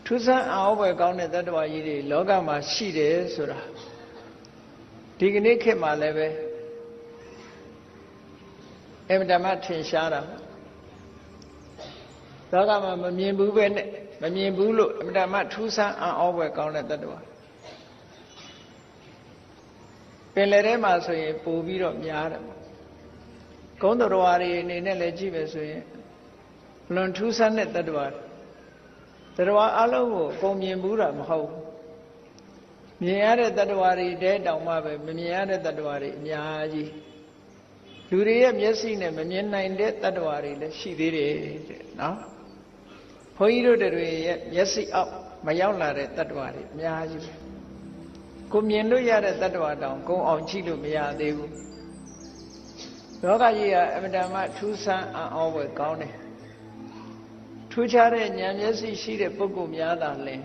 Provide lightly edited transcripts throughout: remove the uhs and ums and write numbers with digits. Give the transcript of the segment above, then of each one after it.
ထူးဆန်းအောင်ပဲကောင်းတဲ့တတ္တဝါကြီးတွေလောကမှာရှိတယ်ဆိုတာဒီကနေ့ခေတ်မှာလည်းပဲအမှန်တမ်းထင်ရှားတာလောကမှာမမြင်ဘူးပဲနဲ့မမြင်ဘူးလို့အမှန်တမ်းထူးဆန်းအောင်ပဲကောင်းတဲ့တတ္တဝါပင်လယ်ထဲမှာဆိုရင်ပို့ပြီးတော့များတယ်ကုန်းတော်ဝါတွေအနေနဲ့လည်းကြည့်မယ်ဆိုရင်လွန်ထူးဆန်းတဲ့တတ္တဝါတတ္တဝါအလုံးကိုပုံမြင်ဘူးတာမဟုတ်ဘူးမြင်ရတဲ့တတ္တဝါတွေတဲတောင်မှပဲမမြင်ရတဲ့တတ္တဝါတွေအများကြီးလူတွေရဲ့မျက်စိနဲ့မမြင်နိုင်တဲ့တတ္တဝါတွေလည်းရှိသေးတယ်တဲ့နော်ဘုန်းကြီးတို့တွေရဲ့မျက်စိအောက်မရောက်လာတဲ့တတ္တဝါတွေအများကြီးပဲကိုမြင်လို့ရတဲ့တတ္တဝါတောင်ကုန်းအောင်ကြည့်လို့မရသေးဘူးလောကကြီးကအမှန်တမ်းထူးဆန်းအောင်ပဲကောင်းတယ်ထူးခြားတဲ့ဉာဏ်မျက်စိရှိတဲ့ပုဂ္ဂိုလ်များသာလင်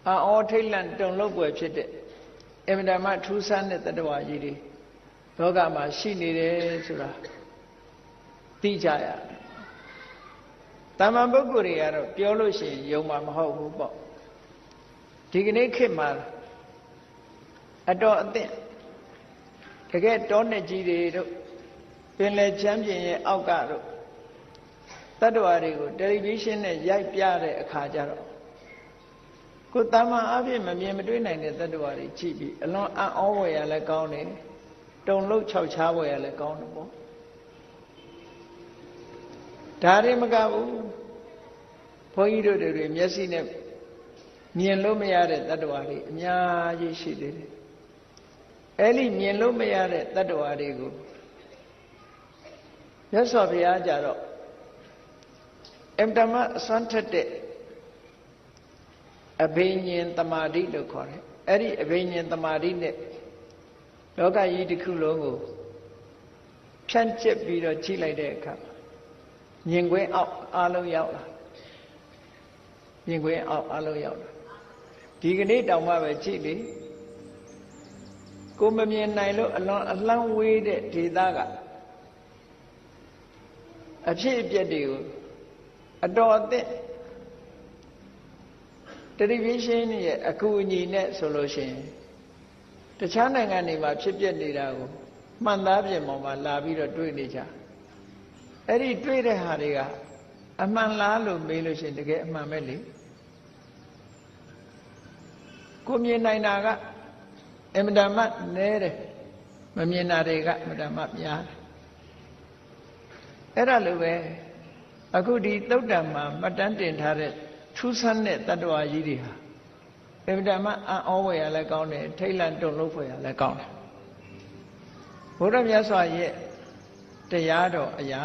အောထိတ်လန့်တုန်လှုပ်ပွေဖြစ်တဲ့အမှန်တမ်းထူးဆန်းတဲ့တတ္တဝါကြီးတွေလောကမှာရှိနေတယ်ဆိုတာသိကြရတယ်တာမန်ပုဂ္ဂိုလ်တွေကတော့ပြောလို့ရှိရင်ယုံမှာမဟုတ်ဘူးပေါ့ဒီကနေ့ခေတ်မှာအတော်အသင့်တကယ်တောနဲ့ကြီးတွေတို့ပင်လယ်ချမ်းပြင်ရဲ့အောက်ကတို့တတ္တဝါတွေကိုတယ်လီဗီရှင်းနဲ့ရိုက်ပြတဲ့အခါကျတော့ကိုယ်တာမန်အဖြစ်မမြင်မတွေ့နိုင်တဲ့တတ္တဝါတွေကြည့်ပြီးအလွန်အံ့ဩဖွယ်ရလည်းကောင်းတယ်တုန်လှုပ်ခြောက်ခြားဖွယ်ရလည်းကောင်းတယ်ပေါ့ဒါတွေမကဘူးဘုန်းကြီးတို့တွေမျက်စိနဲ့မြင်လို့မရတဲ့တတ္တဝါတွေအများကြီးရှိသေးတယ်အဲ့ဒီမြင်လို့မရတဲ့တတ္တဝါတွေကိုမြတ်စွာဘုရားကြတော့အမ္တမအစွမ်းထက်တဲ့အဘိညာဉ်တမာတိလို့ခေါ်တယ်အဲ့ဒီအဘိညာဉ်တမာတိနဲ့လောကကြီးတစ်ခုလုံးကိုဖြန့်ကျက်ပြီးတော့ကြည့်လိုက်တဲ့အခါမြင်ကွင်းအောက်အလုံးရောက်လာမြင်ကွင်းအောက်အလုံးရောက်လာဒီကနေ့တောင်မှပဲကြည့်လေကိုမမြင်နိုင်လို့အလွန်အလှမ်းဝေးတဲ့ဒေသကအဖြစ်အပျက်တွေကိုအတော်အသင့်တယ်လီဗီရှင်းရဲ့အကူအညီနဲ့ဆိုလို့ရှိရင်တခြားနိုင်ငံတွေမှာဖြစ်ပျက်နေတာကိုမှန်သားပြင်ပေါ်မှာလာပြီးတော့တွေ့နေကြအဲ့ဒီတွေ့တဲ့ဟာတွေကအမှန်လားလို့မေးလို့ရှိရင်တကယ်အမှန်ပဲလေကိုမြင်နိုင်တာကအမှန်တမ်းနည်းတယ်မမြင်တာတွေကအမှန်တမ်းများတယ်အဲ့ဒါလိုပဲအခုဒီသုတ်တံမှာမှတ်တမ်းတင်ထားတဲ့ထူးဆန်းတဲ့တတ္တဝါကြီးတွေဟာအမှန်တမ်းအံ့ဩဖွယ်ရလည်းကောင်းတယ်ထိတ်လန့်တုန်လှုပ်ဖွယ်ရလည်းကောင်းတယ်ဘုရားမြတ်စွာရဲ့တရားတော်အရာ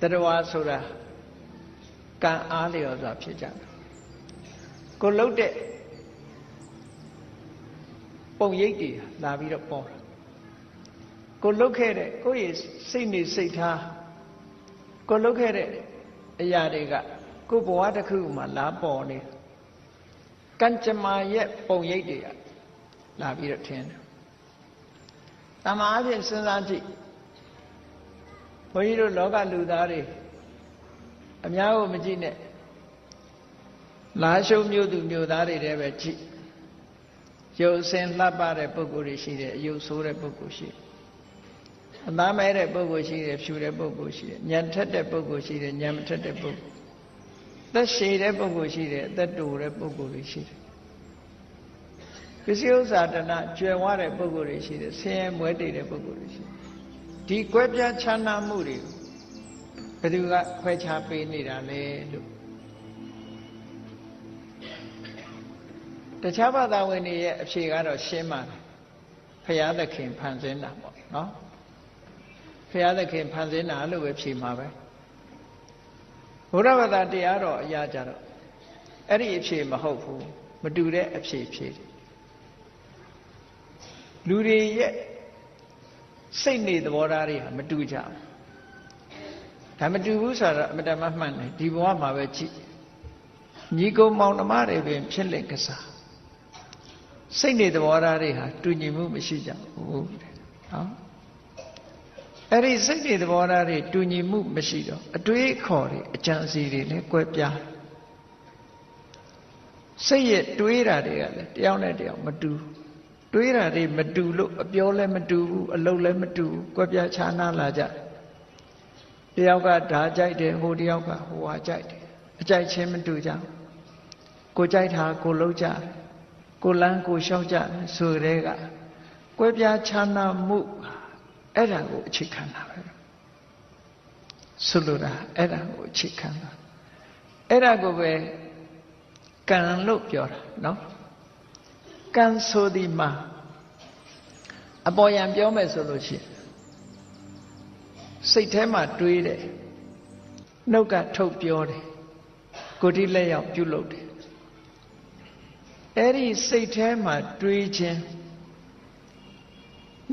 တတ္တဝါဆိုတာကံအားလျော်စွာဖြစ်ကြတယ်ကိုလှုပ်တဲ့ပုံရိပ်တွေလာပြီးတော့ပေါ်တာကိုလှုပ်ခဲ့တဲ့ကိုယ့်ရဲ့စိတ်နေစိတ်ထားကိုလှုပ်ခဲ့တဲ့အရာတွေကကိုယ်ဘဝတစ်ခုမှလာပေါ်နေကံကြမ္မာရဲ့ပုံရိပ်တွေကလာပြီးတော့ထင်တယ်တမာအဖြစ်စဉ်းစားကြည့်ဘုန်းကြီးတို့လောကလူသားတွေအများကိုမကြည့်နဲ့လာရှုံမျိုးသူမျိုးသားတွေတည်းပဲကြည့်ရုပ်ဆင်းလှပတဲ့ပုဂ္ဂိုလ်တွေရှိတယ်အယုတ်ဆိုးတဲ့ပုဂ္ဂိုလ်ရှိတယ်အသားမဲတဲ့ပုဂ္ဂိုလ်ရှိတယ်ဖြူတဲ့ပုဂ္ဂိုလ်ရှိတယ်ဉာဏ်ထက်တဲ့ပုဂ္ဂိုလ်ရှိတယ်ဉာဏ်မထက်တဲ့ပုဂ္ဂိုလ်သက်ရှည်တဲ့ပုဂ္ဂိုလ်ရှိတယ်အသက်တိုတဲ့ပုဂ္ဂိုလ်တွေရှိတယ်ပစ္စည်းဥစ္စာတဏကျွယ်ဝတဲ့ပုဂ္ဂိုလ်တွေရှိတယ်ဆင်းရဲမွဲတေတဲ့ပုဂ္ဂိုလ်တွေရှိတယ်ဒီကွဲပြားခြားနားမှုတွေကိုဘယ်သူကခွဲခြားပေးနေတာလဲလို့တခြားဘာသာဝင်တွေရဲ့အဖြေကတော့ရှင်းပါတယ်ဘုရားသခင်ဖန်ဆင်းတာပေါ့နော်ဘုရားသခင်ဖန်ဆင်းတာလို့ပဲဖြေမှာပဲဘုရားဘာသာတရားတော်အရာကြတော့အဲ့ဒီအဖြေမဟုတ်ဘူးမတူတဲ့အဖြေဖြေတယ်လူတွေရဲ့စိတ်နေသဘောထားတွေဟာမတူကြဘူးဒါမတူဘူးဆိုတော့အမတမမှန်တယ်ဒီဘဝမှာပဲကြည့်ညီကုံမောင်နှမတွေပင်ဖြစ်လင့်ကစားစိတ်နေသဘောထားတွေဟာတူညီမှုမရှိကြဘူးတဲ့နော် အဲ့ဒီစိတ်တွေသဘောထားတွေတူညီမှုမရှိတော့အတွေးခေါ်တွေအကြံအစီတွေလည်းကွဲပြားစိတ်ရဲ့တွေးတာတွေကလည်းတယောက်နဲ့တယောက်မတူတွေးတာတွေမတူလို့အပြောလည်းမတူဘူးအလုပ်လည်းမတူဘူးကွဲပြားခြားနားလာကြတယောက်ကဒါကြိုက်တယ်ဟိုတယောက်ကဟိုဟာကြိုက်တယ်အကြိုက်ချင်းမတူကြကိုကြိုက်တာကိုလုံးကြကိုလန်းကိုလျှောက်ကြဆိုတဲ့ကကွဲပြားခြားနားမှုအဲ့ဒါကိုအခြေခံတာပဲဆိုလိုတာအဲ့ဒါကိုအခြေခံတာအဲ့ဒါကိုပဲကံလို့ပြောတာနော်ကံဆိုဒီမှာအပေါ်ယံပြောမယ်ဆိုလို့ရှိရင်စိတ်ထဲမှာတွေးတယ်နှုတ်ကထုတ်ပြောတယ်ကိုယ်ဒီလက်ရောက်ပြုလုပ်တယ်အဲ့ဒီစိတ်ထဲမှာတွေးခြင်း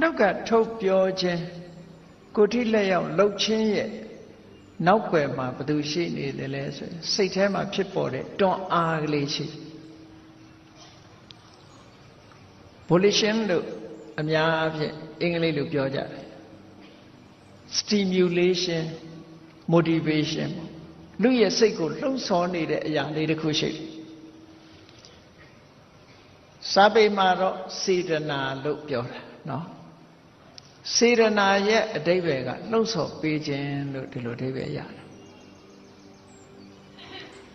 နှုတ်ကထုတ်ပြောခြင်းကိုယ်ဒီလက်ရောက်လှုပ်ခြင်းရဲ့နောက်ွယ်မှာဘယ်သူရှိနေတယ်လဲဆိုရင်စိတ်ထဲမှာဖြစ်ပေါ်တဲ့တွန်းအားကလေးရှိvolition လို့အများအားဖြင့်အင်္ဂလိပ်လိုပြောကြတယ် stimulation motivation လူရဲ့စိတ်ကိုလှုံ့ဆော်နေတဲ့အရာလေးတစ်ခုရှိတယ်စာပေမှာတော့စေတနာလို့ပြောတာနော်စေတနာရဲ့အဓိပ္ပာယ်ကလှုံ့ဆော်ပေးခြင်းလို့ဒီလိုအဓိပ္ပာယ်ရတယ်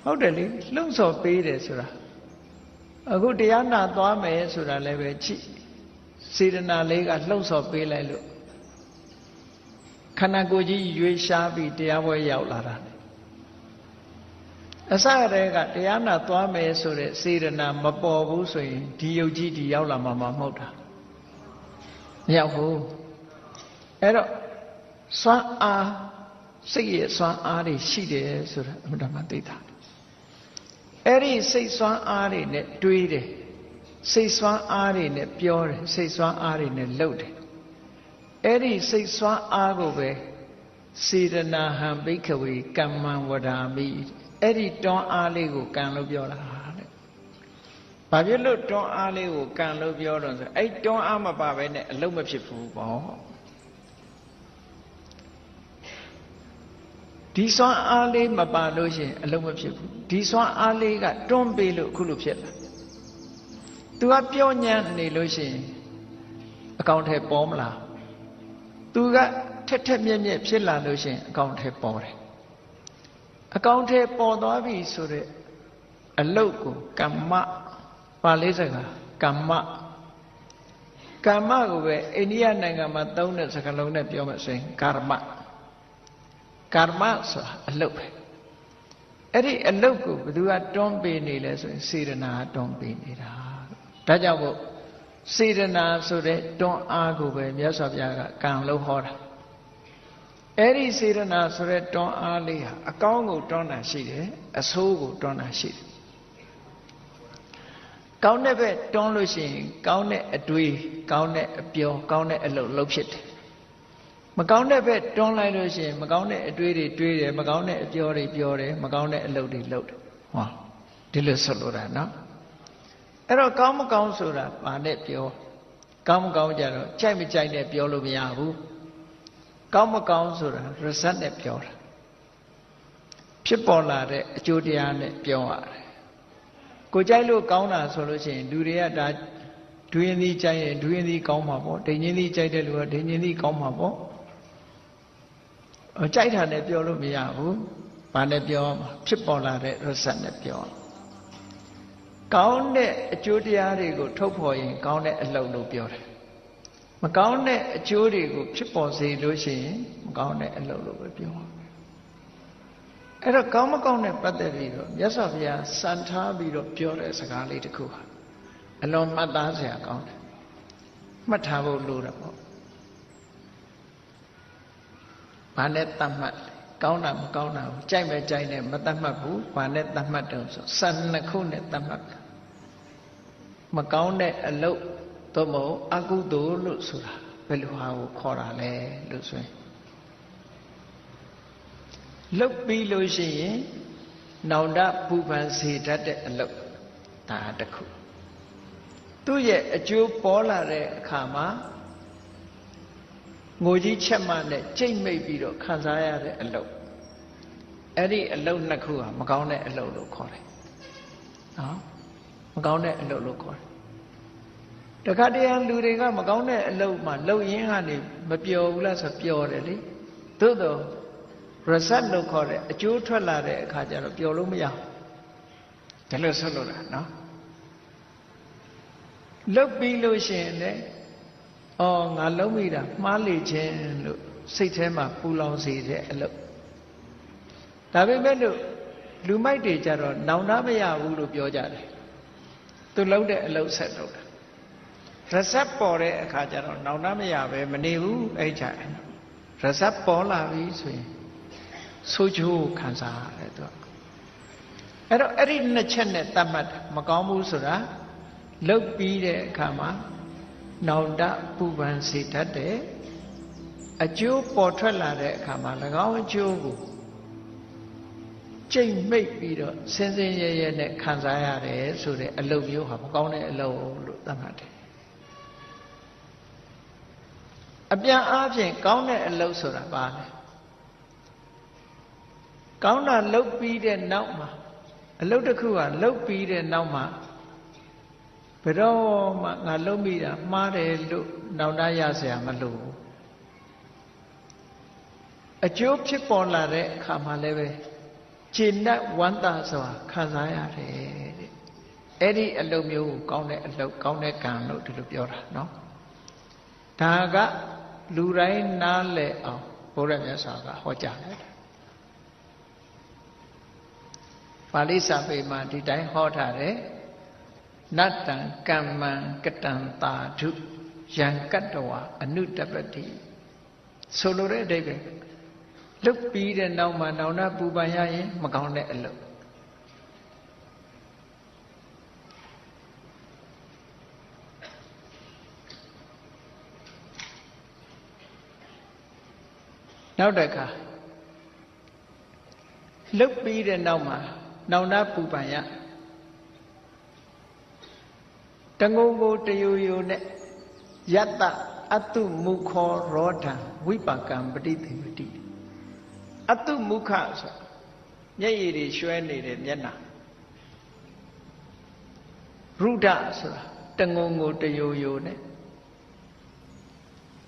ဟုတ်တယ်လေလှုံ့ဆော်ပေးတယ်ဆိုတာအခုတရားနာသွားမယ်ဆိုတာလည်းပဲကြည့်စေတနာလေးကလှုံ့ဆော်ပေးလိုက်လို့ခန္ဓာကိုယ်ကြီးရွေးရှားပြီးတရားပွဲရောက်လာတာအစတည်းကတရားနာသွားမယ်ဆိုတဲ့စေတနာမပေါ်ဘူးဆိုရင်ဒီယုတ်ကြီးဒီရောက်လာမှာမဟုတ်တာမရောက်ဘူးအဲ့တော့စွမ်းအားစိတ်ရဲ့စွမ်းအားတွေရှိတယ်ဆိုတာအမှန်တမ်းသိတာအဲ့ဒီစိတ်စွမ်းအားတွေနဲ့တွေးတယ်စိတ်စွမ်းအားတွေနဲ့ပြောတယ်စိတ်စွမ်းအားတွေနဲ့လုပ်တယ်အဲ့ဒီစိတ်စွမ်းအားကိုပဲစေတနာဟံဘိက္ခဝေကမ္မံဝဒာမိအဲ့ဒီတွန်းအားလေးကိုကံလို့ပြောတာတဲ့ဘာဖြစ်လို့တွန်းအားလေးကိုကံလို့ပြောတော့ဆိုအဲ့တွန်းအားမပါဘဲနဲ့အလုံးမဖြစ်ဘူးပေါ့ဒီစွမ်းအားလေးမပါလို့ရှိရင်အလုံးမဖြစ်ဘူးဒီစွမ်းအားလေးကတွန်းပေးလို့အခုလိုဖြစ်လာသူကပြောညံ့နေလို့ရှိရင်အကောင်ထဲပေါ်မလားသူကထက်ထက်မြက်မြက်ဖြစ်လာလို့ရှိရင်အကောင်ထဲပေါ်တယ်အကောင်ထဲပေါ်သွားပြီဆိုတဲ့အလုတ်ကိုကမ္မပါဠိစကားကမ္မကိုပဲအိန္ဒိယနိုင်ငံမှာသုံးတဲ့စကားလုံးနဲ့ပြောမှဆိုရင်ကာမဆိုတာအလုတ်ပဲအဲ့ဒီအလုတ်ကိုဘယ်သူကတွန်းပေးနေလဲဆိုရင်စေတနာတွန်းပေးနေတာဒါကြောင့်မို့စေတနာဆိုတဲ့တွန်းအားကိုပဲမြတ်စွာဘုရားကကံလို့ဟောတာအဲ့ဒီစေတနာဆိုတဲ့တွန်းအားလေးဟာအကောင်းကိုတွန်းတာရှိတယ်အဆိုးကိုတွန်းတာရှိတယ်ကောင်းတဲ့ဘက်တွန်းလို့ရှိရင်ကောင်းတဲ့အတွေးကောင်းတဲ့အပြောကောင်းတဲ့အလုပ်လုပ်ဖြစ်တယ်မကောင်းတဲ့ဘက်တွန်းလိုက်လို့ရှိရင်မကောင်းတဲ့အတွေးတွေတွေးတယ်မကောင်းတဲ့အပြောတွေပြောတယ်မကောင်းတဲ့အလုပ်တွေလုပ်တယ်ဟောဒီလိုဆိုလိုတာနော်အဲ့တော့ကောင်းမကောင်းဆိုတာဘာနဲ့ပြောကောင်းမကောင်းကြတော့ကြိုက်မကြိုက်နဲ့ပြောလို့မရဘူးကောင်းမကောင်းဆိုတာ result နဲ့ပြောတာဖြစ်ပေါ်လာတဲ့အကျိုးတရားနဲ့ပြောရတယ်ကိုကြိုက်လို့ကောင်းတာဆိုလို့ရှိရင်လူတွေကဒါဒွေရင်သီးကြိုက်ရင်ဒွေရင်သီးကောင်းမှာပေါ့ဒိန်ရင်သီးကြိုက်တဲ့လူကဒိန်ရင်သီးကောင်းမှာပေါ့ကြိုက်တာနဲ့ပြောလို့မရဘူးဘာနဲ့ပြောမှာဖြစ်ပေါ်လာတဲ့ result နဲ့ပြောကောင်းတဲ့အကျိုးတရားတွေကိုထုတ်ဖော်ရင်ကောင်းတဲ့အလုပ်လို့ပြောတယ်မကောင်းတဲ့အကျိုးတွေကိုဖြစ်ပေါ်စေလို့ရှိရင်မကောင်းတဲ့အလုပ်လို့ပဲပြောအဲ့တော့ကောင်းမကောင်းနဲ့ပတ်သက်ပြီးတော့မြတ်စွာဘုရားစံထားပြီးတော့ပြောတဲ့စကားလေးတစ်ခုဟာအလွန်မှတ်သားစရာကောင်းတယ်မှတ်ထားဖို့လိုတာပေါ့ဘာနဲ့တတ်မှတ်ကောင်းတာမကောင်းတာကိုကြိုက်မဲ့ကြိုက်နဲ့မတတ်မှတ်ဘူးဘာနဲ့တတ်မှတ်တယ်ဆိုစံနှစ်ခုနဲ့တတ်မှတ်မကောင်းတဲ့အလုပ်သို့မဟုတ်အကုသိုလ်လို့ဆိုတာဘယ်လိုဟာကိုခေါ်တာလဲလို့ဆိုရင်လုတ်ပြီးလို့ရှိရင်နောင်တပူပန်စေတတ်တဲ့အလုပ်ဒါတစ်ခုသူ့ရဲ့အကျိုးပေါ်လာတဲ့အခါမှာ ငိုကြီးချက်မှနဲ့ကြိတ်မိတ်ပြီးတော့ခံစားရတဲ့အလုပ်အဲ့ဒီအလုပ်နှစ်ခုဟာမကောင်းတဲ့အလုပ်လို့ခေါ်တယ်နော်မကောင်းတဲ့အလုပ်လို့ခေါ်တယ်တခါတည်းလူတွေကမကောင်းတဲ့အလုပ်မှလုပ်ရင်းကနေမပျော်ဘူးလားဆိုပျော်တယ်လေသို့တော့ result လို့ခေါ်တဲ့အကျိုးထွက်လာတဲ့အခါကျတော့ပျော်လို့မရဘူးဒါလို့ဆိုလို့လားနော်လုပ်ပြီးလို့ရှိရင်လည်းအော်ငါလုံးမိတာမှားလေခြင်းလို့စိတ်ထဲမှာပူလောင်စေတဲ့အလုပ်ဒါပေမဲ့လို့လူမိုက်တွေကြတော့နောင်တမရဘူးလို့ပြောကြတယ်သူလုပ်တဲ့အလုပ်ဆက်လုပ်တာresult ပေါ်တဲ့အခါကျတော့နောင်တမရပဲမနေဘူးအဲ့ကြတယ်result ပေါ်လာပြီဆိုရင်ဆိုးကျိုးခံစားရတယ်သူကအဲ့တော့အဲ့ဒီနှစ်ချက်နဲ့တတ်မှတ်မကောင်းဘူးဆိုတာလုတ်ပြီးတဲ့အခါမှာနောင်တပူပန်စေတတ်တယ်အကျိုးပေါ်ထွက်လာတဲ့အခါမှာ၎င်းအကျိုးကိုကြိတ်မိတ်ပြီးတော့စင်စင်ရဲရဲနဲ့ခံစားရတယ်ဆိုတဲ့အလုပ်မျိုးဟာမကောင်းတဲ့အလုပ်လို့သတ်မှတ်တယ်အပြန်အားဖြင့်ကောင်းတဲ့အလုပ်ဆိုတာပါလေကောင်းတာလုပ်ပြီးတဲ့နောက်မှာအလုပ်တစ်ခုကလုပ်ပြီးတဲ့နောက်မှာဘယ်တော့မှငါလုပ်မိတာမှားတယ်လို့နောင်တရเสียမလို့အကျိုးဖြစ်ပေါ်လာတဲ့အခါမှာလည်းပဲခြေနဲ့ဝမ်းသာစွာခံစားရတယ်တဲ့အဲ့ဒီအလုပ်မျိုးကိုကောင်းတဲ့အလုပ်ကောင်းတဲ့ကံလို့ဒီလိုပြောတာနော်ဒါကလူတိုင်းနားလည်အောင်ဘုရားမြတ်စွာကဟောကြားတယ်ပါဠိစာပေမှာဒီတိုင်းဟောထားတယ်နတ္တံကမ္မံကတံတာဓုယံကတ္တဝအနုတပတိဆိုလိုတဲ့အဓိပ္ပာယ်လွတ်ပြီးတဲ့နောက်မှာနောင်တပူပန်ရရင်မကောင်းတဲ့အလုပ်နောက်တစ်ခါလွတ်ပြီးတဲ့နောက်မှာနောင်တပူပန်ရတငုံကိုတယိုယိုနဲ့ယတ္တအတုမုခောရောဓံဝိပါကံပฏิသေဝတိအတုမုခဆိုမျက်ရည်တွေရွှဲနေတဲ့မျက်နှာရုဒ္ဓဆိုတာတငုံကိုတယိုယိုနဲ့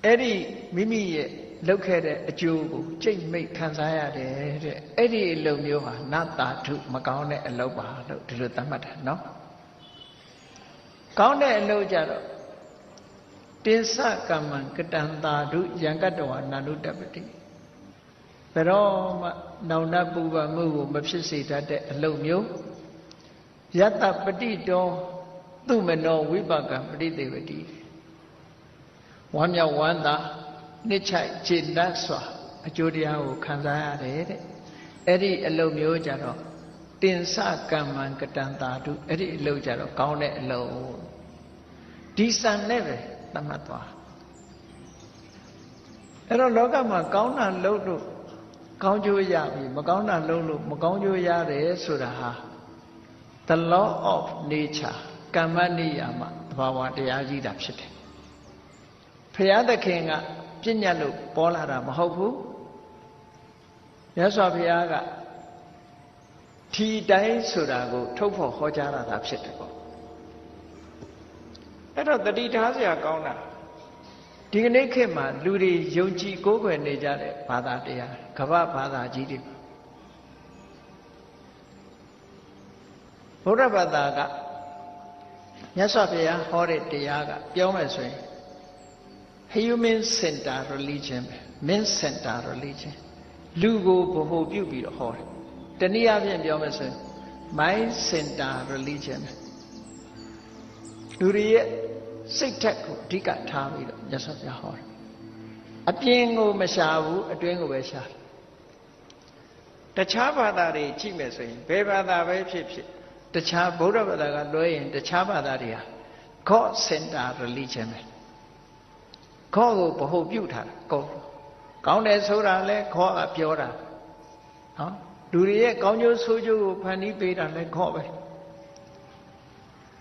အဲ့ဒီမိမိရဲ့လုပ်ခဲ့တဲ့အကျိုးကိုကြိတ်မိတ်ခံစားရတယ်တဲ့အဲ့ဒီအလုပ်မျိုးဟာနတ္တာထုမကောင်းတဲ့အလုပ်ပါလို့ဒီလိုသတ်မှတ်တာနော်ကောင်းတဲ့အလုပ်ကြတော့တင်္စကမ္မံကတံတာဓုယံကတ္တဝနာနုတပတိဘယ်တော့မှနောင်တပူပန်မှုကိုမဖြစ်စေတတ်တဲ့အလုပ်မျိုးယတ္တပတိတောသူမနောဝိပါကံပฏิသေဝတိဝမ်းမြောက်ဝမ်းသာနှစ်ချိုက်ခြေတတ်စွာအကျိုးတရားကိုခံစားရတယ်တဲ့အဲ့ဒီအလုပ်မျိုးကြတော့တင်္စကမ္မံကတံတာဓုအဲ့ဒီအလုပ်ကြတော့ကောင်းတဲ့အလုပ်ဒီစံနဲ့ပဲသတ်မှတ်သွားအဲ့တော့လောကမှာကောင်းတာလုပ်လို့ကောင်းကျိုးရပြီမကောင်းတာလုပ်လို့မကောင်းကျိုးရတယ်ဆိုတာဟာ the law of nature ကမ္မနိယာမသဘာဝတရားကြီးတာဖြစ်တယ်ဘုရားသခင်ကပြည့်ညတ်လို့ပေါ်လာတာမဟုတ်ဘူးမြတ်စွာဘုရားကထီတိုင်းဆိုတာကိုထုတ်ဖော်ဟောကြားလာတာဖြစ်တယ်ပေါ့အဲ့တော့တတိထားစရာကောင်းတာဒီကနေ့ခေတ်မှာလူတွေယုံကြည်ကိုးကွယ်နေကြတဲ့ဘာသာတရားကမ္ဘာဘာသာကြီးတွေဗုဒ္ဓဘာသာကမြတ်စွာဘုရားဟောတဲ့တရားကပြောမယ်ဆိုရင် human center religion men center religion လူကိုဗဟိုပြုပြီးတော့ဟောတယ်တနည်းအားဖြင့်ပြောမယ်ဆိုရင် mind center religion လူတွေရဲ့စိတ်ဓာတ်ကိုအဓိကထားပြီးတော့မြတ်စွာဘုရားဟောတယ်အပြင်ကိုမရှာဘူးအတွင်းကိုပဲရှာတယ်တခြားဘာသာတွေကြည့်မယ်ဆိုရင်ဘယ်ဘာသာပဲဖြစ်ဖြစ်တခြားဗုဒ္ဓဘာသာကလွဲရင်တခြားဘာသာတွေဟာ God center religion ပဲခေါ်ကိုဗဟိုပြုထားတာကောင်းတယ်ဆိုတာလဲခေါ်ကပြောတာနော်လူတွေရဲ့ကောင်းကျိုးဆိုးကျိုးကိုဖန်တီးပေးတာလဲခေါ်ပဲ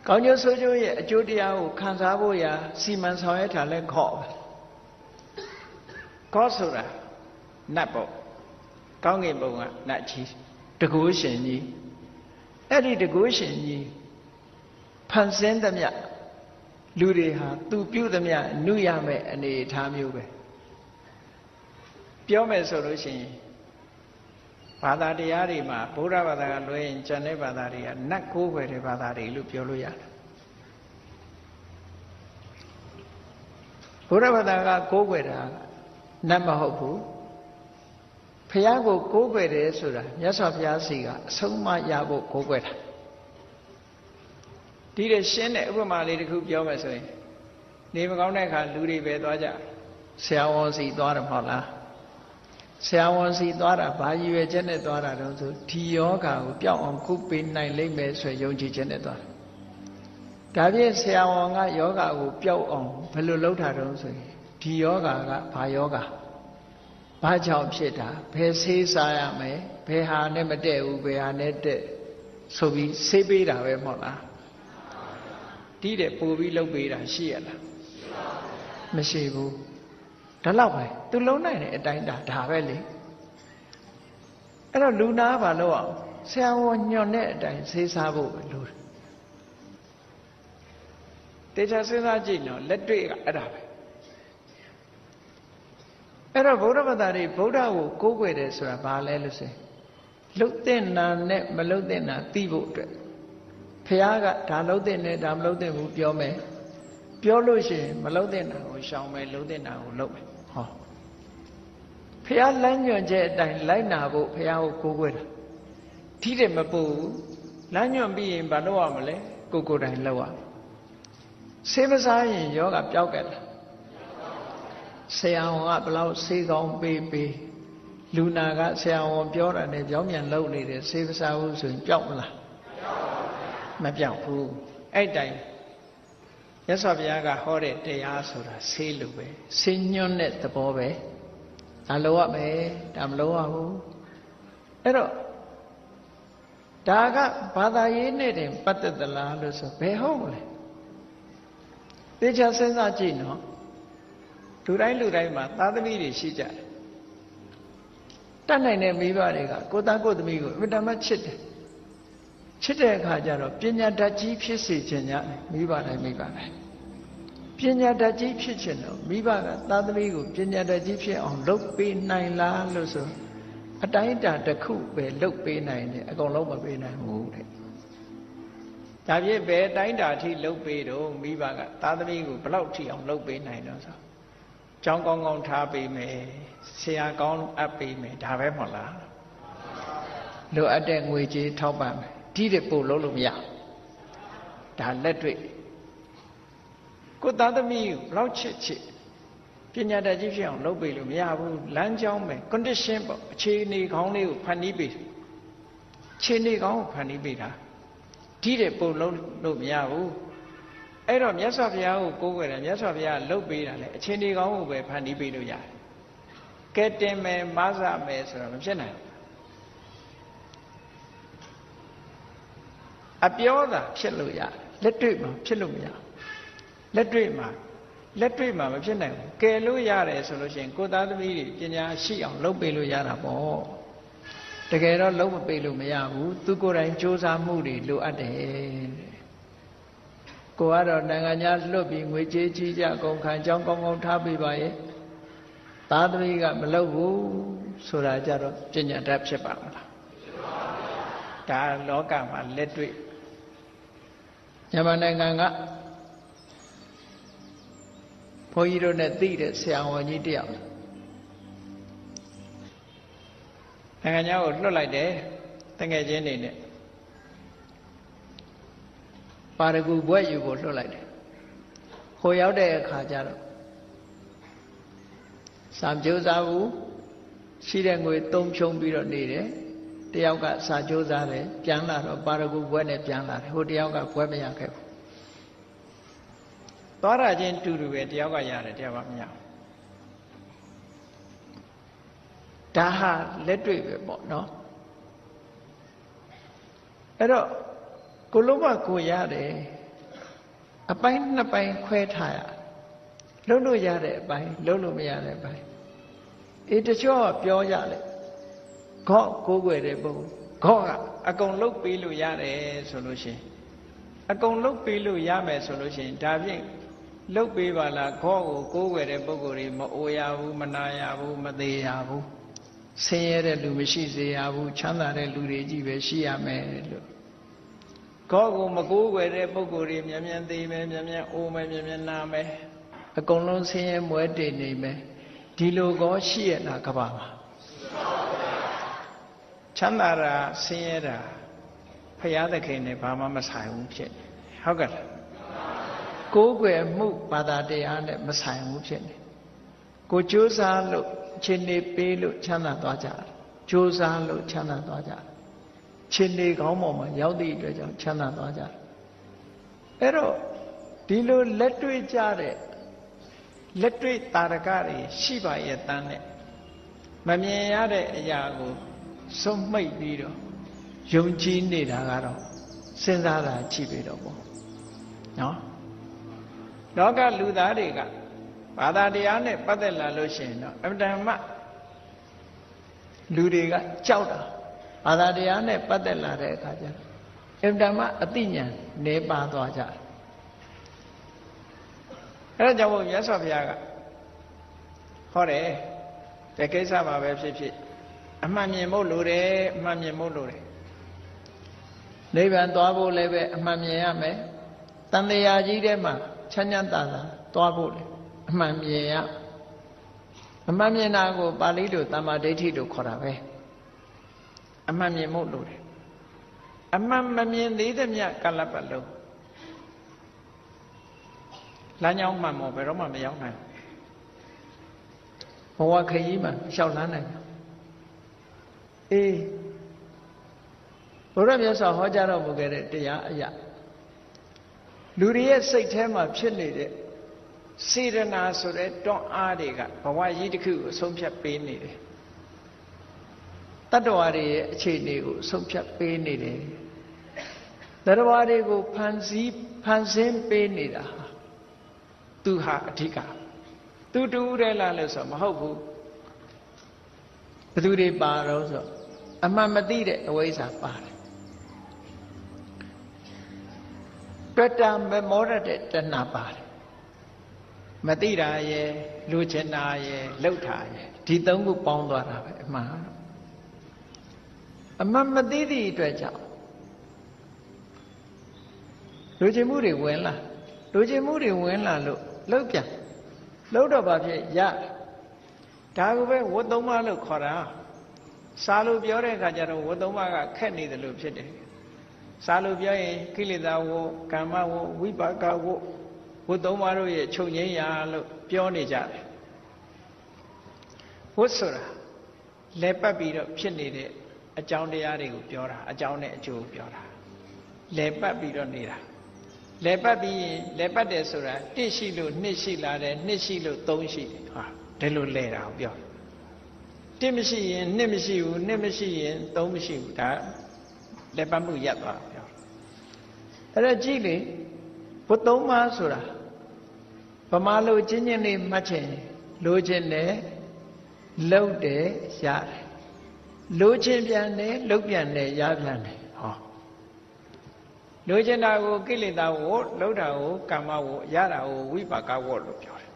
ကောင်းကျိုးဆိုးကျိုးရဲ့အကျိုးတရားကိုခံစားဖို့ရာစီမံဆောင်ရွက်တာလဲခေါ်ပဲ ကောဆိုတာနတ်ပေါ့ကောင်းကင်ဘုံကနတ်ကြီးတကုရှင်ကြီးအဲ့ဒီတကုရှင်ကြီးဖန်ဆင်းသမျှလူတွေဟာသူပြုသမျှနုရမဲ့အနေအထားမျိုးပဲပြောမယ်ဆိုလို့ရှိရင်ဘာသာတရားတွေမှာဗုဒ္ဓဘာသာကလွဲရင်ကျန်တဲ့ဘာသာတွေကနတ်ကိုးကွယ်တဲ့ဘာသာတွေလို့ပြောလို့ရတယ်ဗုဒ္ဓဘာသာကကိုးကွယ်တာနတ်မဟုတ်ဘူးဘုရားကိုကိုးကွယ်တယ်ဆိုတာမြတ်စွာဘုရားစီကအဆုံးအမရဖို့ကိုးကွယ်တာဒီတဲ့ရှင်းတဲ့ဥပမာလေးတစ်ခုပြောမယ်ဆိုရင်နေမကောင်းတဲ့အခါလူတွေပဲသွားကြဆရာဝန်စီသွားတယ်မဟုတ်လားဆရာဝန်စီသွားတာဘာရည်ရွယ်ချက်နဲ့သွားတာတုန်းဆိုဒီယောဂါကိုပျောက်အောင်ကုပေးနိုင်လိမ့်မယ်ဆိုယုံကြည်ချက်နဲ့သွားတာဒါဖြင့်ဆရာဝန်ကယောဂါကိုပျောက်အောင်ဘယ်လိုလုပ်တာတုန်းဆိုရင်ဒီယောဂါကဘာယောဂါဘာကြောင့်ဖြစ်တာဘယ်ဆေးစားရမယ်ဘယ်ဟာနဲ့မတည့်ဘူးဘယ်ဟာနဲ့တက်ဆိုပြီးဆေးပေးတာပဲမဟုတ်လားဒီတဲ့ပို့ပြီးလုပ်ပေးတာရှိရလားမရှိဘူးဒါတော့ပဲသူလုံးနိုင်တဲ့အတိုင်းဒါပဲလေအဲ့တော့လူနာဘာလို့အောင်ဆရာဝန်ညွှန်တဲ့အတိုင်းဆေးစားဖို့ပဲလို့တေချာစဉ်းစားကြည့်နော်လက်တွေ့ကအဲ့ဒါပဲအဲ့တော့ဗုဒ္ဓဘာသာတွေဗုဒ္ဓကိုကိုးကွယ်တယ်ဆိုတာဘာလဲလို့ဆိုရင်လှုပ်တဲ့နာနဲ့မလှုပ်တဲ့နာသိဖို့အတွက်ဘုရားကဒါလှုပ်တဲ့နဲ့ဒါမလှုပ်တဲ့ဘူးပြောမယ်ပြောလို့ရှိရင်မလှုပ်တဲ့နာကိုရှောင်မယ်လှုပ်တဲ့နာကိုလှုပ်မယ်ဟောဘုရားလမ်းညွှန်ချက်အတိုင်းလိုက်နာဖို့ဘုရားကိုကိုးကွယ်တာထိတယ်မပူလမ်းညွှန်ပြီးရင်ဘာလုပ်ရမလဲကိုယ်တိုင်လုပ်ရဆေးမစားရင်ယောဂပျောက်ကလားဆရာဝန်ကဘလောက်ဆေးကောင်းပေးလူနာကဆရာဝန်ပြောတာနဲ့ကြောင်းပြန်လုပ်နေတယ်ဆေးမစားဘူးဆိုရင်ပျောက်မလားမပျောက်ဘူးအဲ့တိုင်မြတ်စွာဘုရားကဟောတဲ့တရားဆိုတာဆေးလိုပဲဆေးညွှန်းတဲ့သဘောပဲဒါလိုရမယ်ဒါမလိုရဘူးအဲ့တော့ဒါကဘာသာရေးနဲ့တင်ပတ်သက်သလားလို့ဆိုဘယ်ဟုတ်မလဲသေချာစဉ်းစားကြည့်နော်လူတိုင်းမှာသားသမီးတွေရှိကြတယ်တတ်နိုင်တဲ့မိဘတွေကကိုသားကိုသမီးကိုအမြဲတမ်းချစ်တယ်ချစ်တဲ့အခါကျတော့ပညာတတ်ကြီးဖြစ်စေခြင်းညာမိဘတိုင်းပညာတတ်ကြီးဖြစ်ခြင်းတော့မိဘကသားသမီးကိုပညာတတ်ကြီးဖြစ်အောင်လုပ်ပေးနိုင်လားလို့ဆိုအတိုင်းအတာတစ်ခုပဲလုပ်ပေးနိုင်တယ်အကုန်လုံးမပေးနိုင်ဘူးတဲ့ဒါဖြင့်ဘယ်တိုင်းတာထိလုပ်ပေးတော့မိဘကသားသမီးကိုဘလောက်ထိအောင်လုပ်ပေးနိုင်တော့ဆိုကျောင်းကောင်းကောင်းထားပေးမယ်ဆရာကောင်းအပ်ပေးမယ်ဒါပဲမဟုတ်လားလိုအပ်တဲ့ငွေကြေးထောက်ပံ့မယ်ဒီတဲ့ပို့လို့မရဒါလက်တွေ့ကိုသားသမီးကိုဘလောက်ချစ်ပညာတတ်ကြီးဖြစ်အောင်လုပ်ပေးလို့မရဘူးလမ်းကြောင်းပဲ condition ပေါ့အခြေအနေကောင်းလေးကိုဖန်တီးပေးအခြေအနေကောင်းကိုဖန်တီးပေးတာဒီတဲ့ပို့လို့မရဘူးအဲ့တော့မြတ်စွာဘုရားကိုကိုးကွယ်တယ်မြတ်စွာဘုရားလုပ်ပေးတာလေအခြေအနေကောင်းကိုပဲဖန်တီးပေးလို့ရတယ်ကဲတင်မယ်မဆမယ်ဆိုတော့မဖြစ်နိုင်ဘူးအပြောသာဖြစ်လို့ရတယ်လက်တွေ့မှာဖြစ်လို့မရလက်တွေ့မှာမဖြစ်နိုင်ဘူးကဲလို့ရတယ်ဆိုလို့ရှိရင်ကိုသားသမီးတွေပညာရှိအောင်လုပ်ပေးလို့ရတာပေါ့တကယ်တော့လုပ်မပေးလို့မရဘူးသူကိုယ်တိုင်စ조사မှုတွေလိုအပ်တယ်ကိုကတော့နိုင်ငံခြားလွတ်ပြီးငွေကြေးကြီးကြကုန်ခံကြောင်းကောင်းကောင်းထားပေးပါရဲ့သားသမီးကမလုပ်ဘူးဆိုတာကြတော့ပညာတတ်ဖြစ်ပါမလားဒါလောကမှာလက်တွေ့မြန်မာနိုင်ငံကဘုန်းကြီးတို့နဲ့သိတဲ့ဆရာဝန်ကြီးတယောက်နိုင်ငံခြားကိုလွတ်လိုက်တယ်တငယ်ချင်းတွေနဲ့ပါရဂူဘွဲ့ယူဖို့လွတ်လိုက်တယ်ဟိုရောက်တဲ့အခါကျတော့စာကြိုးစားဘူးရှိတဲ့ငွေသုံးဖြုံပြီးတော့နေတယ်တယောက်ကစာကြိုးစားတယ်ပြန်လာတော့ပါရဂူဘွဲ့နဲ့ပြန်လာတယ်ဟိုတယောက်ကဘွဲ့မရခဲ့ဘူးသွားရချင်းတူတူပဲတယောက်ကရတယ်တယောက်ကမရဘူးဒါဟာလက်တွေ့ပဲပေါ့နော်အဲ့တော့ကိုလုံးဝကိုရတယ်အပိုင်းနှစ်ပိုင်းခွဲထားရလုံးလို့ရတဲ့အပိုင်းလုံးလို့မရတဲ့အပိုင်း တချို့ပြောကြလေခော့ကိုးကွယ်တဲ့ပုဂ္ဂိုလ်ခော့ကအကုန်လုတ်ပေးလို့ရတယ်ဆိုလို့ရှိရင်အကုန်လုတ်ပေးလို့ရမယ်ဆိုလို့ရှိရင်ဒါဖြင့်လုတ်ပေးပါလားခော့ကိုကိုးကွယ်တဲ့ပုဂ္ဂိုလ်တွေမအိုရဘူးမနာရဘူးမသေးရဘူးဆင်းရဲတဲ့လူမရှိစေရဘူးချမ်းသာတဲ့လူတွေကြီးပဲရှိရမယ်လို့ခော့ကိုမကိုးကွယ်တဲ့ပုဂ္ဂိုလ်တွေမြန်မြန်သေးမယ်မြန်မြန်အိုမယ်မြန်မြန်နာမယ်အကုန်လုံးဆင်းရဲမွဲတေနေမယ်ဒီလိုကောရှိရလားကဘာမှာချမ်းသာတာဆင်းရဲတာဖရာသခင်နဲ့ဘာမှမဆိုင်ဘူးဖြစ်နေဟုတ်ကဲ့လားကိုးကွယ်မှုဘာသာတရားနဲ့မဆိုင်ဘူးဖြစ်နေကိုကြိုးစားလို့ခြေနေပေးလို့ချမ်းသာသွားကြတယ်ကြိုးစားလို့ချမ်းသာသွားကြတယ်ခြေနေကောင်းပေါ်မှာရောက်သည့်အတွက်ကြောင့်ချမ်းသာသွားကြတယ်အဲ့တော့ဒီလိုလက်တွေ့ကြတဲ့လက်တွေ့တာရကတွေရှိပါရဲ့တန်းနဲ့မမြင်ရတဲ့အရာကိုစွန့်မိတ်ပြီးတော့ယုံကြည်နေတာကတော့စဉ်းစားတာကြည့်ပြီးတော့ပေါ့နော်လောကလူသားတွေကဘာသာတရားနဲ့ပတ်သက်လာလို့ရှိရင်တော့အမှန်တမ်းလူတွေကကြောက်တာဘာသာတရားနဲ့ပတ်သက်လာတဲ့အခါကျတော့အမှန်တမ်းအသိဉာဏ်နေပါသွားကြတယ်အဲ့ဒါကြောင့်မို့မြတ်စွာဘုရားကဟောတယ်ဒီကိစ္စမှာပဲဖြစ်ဖြစ်အမှန်မြင်ဖို့လိုတယ်အမှန်မြင်ဖို့လိုတယ်နိဗ္ဗာန်သွားဖို့လည်းပဲအမှန်မြင်ရမယ်တန်တရားကြီးထဲမှာချမ်းချမ်းသာသာသွားဖို့လေအမှန်မြင်ရအမှန်မြင်တာကိုပါဠိလိုသမ္မာဒိဋ္ဌိလို့ခေါ်တာပဲအမှန်မြင်ဖို့လိုတယ်အမှန်မမြင်သေးသမျှကလပ်ပတ်လုံးလမ်းကြောင်းမှန်မို့ဘယ်တော့မှမရောက်နိုင်ဘဝခရီးမှာလျှောက်လန်းနိုင်အေးဘုရားမြတ်စွာဟောကြားတော်မူခဲ့တဲ့တရားအရာလူတွေရဲ့စိတ်ထဲမှာဖြစ်နေတဲ့စေတနာဆိုတဲ့တွန်းအားတွေကဘဝကြီးတစ်ခုကိုအဆုံးဖြတ်ပေးနေတယ်တတ္တဝါတွေရဲ့အခြေအနေကိုအဆုံးဖြတ်ပေးနေတယ်တတ္တဝါတွေကိုဖန်ဆင်းပေးနေတာသူဟာအဓိကသူတူတယ်လားလို့ဆိုမဟုတ်ဘူးဘသူတွေပါတော့ဆိုအမှန်မသိတဲ့အဝိဇ္ဇာပါတယ်တွေ့တာမမောရတဲ့တဏှာပါတယ်မသိတာရဲ့လူချင်တာရဲ့လှုပ်တာရဲ့ဒီသုံးခုပေါင်းသွားတာပဲအမှန်မသိသည့်အတွက်ကြောင့်လူချင်မှုတွေဝင်လာလူချင်မှုတွေဝင်လာလို့လှုပ်ပြန်လှုပ်တော့ဘာဖြစ်ရဒါကိုပဲဝတ်သုံးပါးလို့ခေါ်တာစာလို့ပြောတဲ့အခါကျတော့ဝတ်သုံးပါးကခက်နေတယ်လို့ဖြစ်တယ်စာလို့ပြောရင်ကိလေသာဝကမ္မဝဝိပါကဝဝတ်သုံးပါးတို့ရဲ့ချုပ်ငြိမ်းရာလို့ပြောနေကြတယ်ဝတ်ဆိုတာလဲပတ်ပြီးတော့ဖြစ်နေတဲ့အကြောင်းတရားတွေကိုပြောတာအကြောင်းနဲ့အကျိုးပြောတာလဲပတ်ပြီးတော့နေတာလဲပတ်ပြီးရင်လဲပတ်တယ်ဆိုတာတစ်ရှိလို့နှစ်ရှိလာတယ်နှစ်ရှိလို့သုံးရှိတယ်ဟာဒီလိုလဲတာကိုပြောတစ်မရှိရင်နှစ်မရှိဘူးနှစ်မရှိရင်သုံးမရှိဘူးဒါလဲပတ်မှုရပ်သွားပြောအဲ့ဒါကြည့်လေဘုသုံးပါးဆိုတာဗမာလိုချင်းချင်းလေးမှတ်ချင်လိုချင်တယ်လှုပ်တယ်ရတယ်လိုချင်ပြန်တယ်လှုပ်ပြန်တယ်ရပြန်တယ်ဟောလိုချင်တာကိုကိလေသာဝလှုပ်တာကိုကာမဝရတာကိုဝိပါကဝလို့ပြောတယ်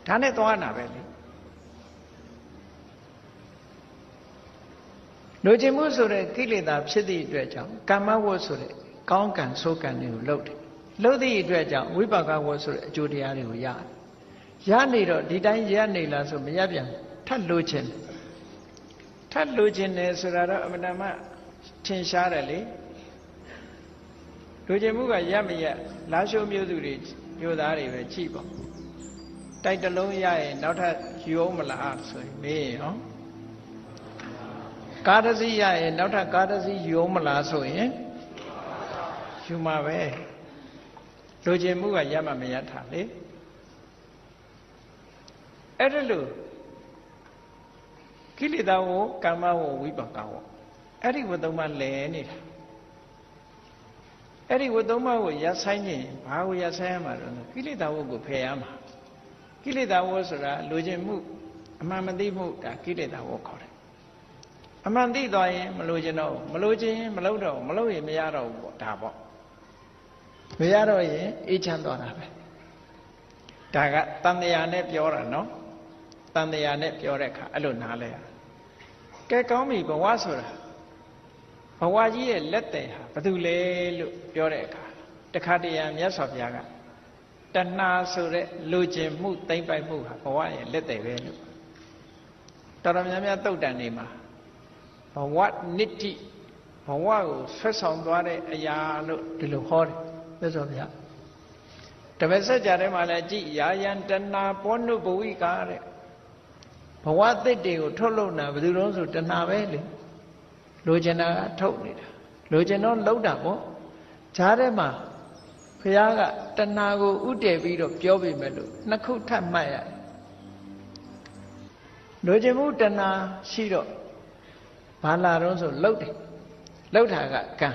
ဒါနဲ့သွားတာပဲလေလိုချင်မှုဆိုတဲ့ကိလေသာဖြစ်သည့်အတွက်ကြောင့်ကာမဝဆိုတဲ့ကောင်းကံဆိုးကံတွေကိုလှုပ်တယ်လှုပ်သည့်အတွက်ကြောင့်ဝိပါကဝဆိုတဲ့အကျိုးတရားတွေကိုရနေတော့ဒီတိုင်းရနေလားဆိုမရပြန်ထပ်လိုချင်တယ်ဆိုတာတော့အမှန်တမ်းထင်ရှားတယ်လေလိုချင်မှုကရမရလာရှိုးမျိုးစုတွေမျိုးသားတွေပဲကြည့်ပေါ့တိုက်တလုံးရရင်နောက်ထပ်ယူအောင်မလားဆိုရင်မေးရင်ဟောကားတစ်စီးရရင်နောက်ထပ်ကားတစ်စီးယူအောင်မလားဆိုရင်ယူမှာပဲလိုချင်မှုကရမှမရထားလေအဲ့ဒါလို့ကိလေသာဝကမ္မဝဝိပါကဝအဲ့ဒီဝတ္တမလဲနေတာအဲ့ဒီဝတ္တမကိုရဆိုင်ခြင်းဘာကိုရဆိုင်ရမှာတော့ကိလေသာဝကိုဖယ်ရမှာကိလေသာဝဆိုတာလိုချင်မှု အမှန်မသိမှုဒါကိလေသာဝခေါ်တယ်အမှန်သိသွားရင်မလို့ခြင်းတော့မလို့ခြင်းမလို့တော့မလို့ရင်မရတော့ဘူးပေါ့ဒါပေါ့မရတော့ရင်အေးချမ်းသွားတာပဲဒါကတန်တရားနဲ့ပြောတာနော်တန်တရားနဲ့ပြောတဲ့အခါအဲ့လိုနားလဲရကဲကောင်းပြီဘဝဆိုတာဘဝကြီးရဲ့လက်တယ်ဟာဘာတူလဲလို့ပြောတဲ့အခါတခါတည်းရမြတ်စွာဘုရားကတဏှာဆိုတဲ့လူကျင်မှုသိမ့်ပိုက်မှုဟာဘဝရဲ့လက်တယ်ပဲလို့တော်တော်များများတုတ်တန်နေမှာဘဝနိတိဘဝကိုဆွတ်ဆောင်သွားတဲ့အရာလို့ဒီလိုဟောတယ်မြတ်စွာဘုရားတပည့်ဆက်ကြတဲ့မှာလည်းကြည်ယာယံတဏှာပောနုဘဝိကာတဲ့ဘဝသစ်တွေကိုထုတ်လုပ်တာဘယ်သူလုံးဆိုတဏှာပဲလေလိုချင်တာကထုတ်နေတာလိုချင်တော့လှုပ်တာပေါ့ဈာထဲမှာဘုရားကတဏှာကိုဥတည်ပြီးတော့ပြောပြမယ်လို့နှစ်ခုထပ်မှတ်ရလိုချင်မှုတဏှာရှိတော့ဘာလာတော့ဆိုလှုပ်တယ်လှုပ်တာကကံ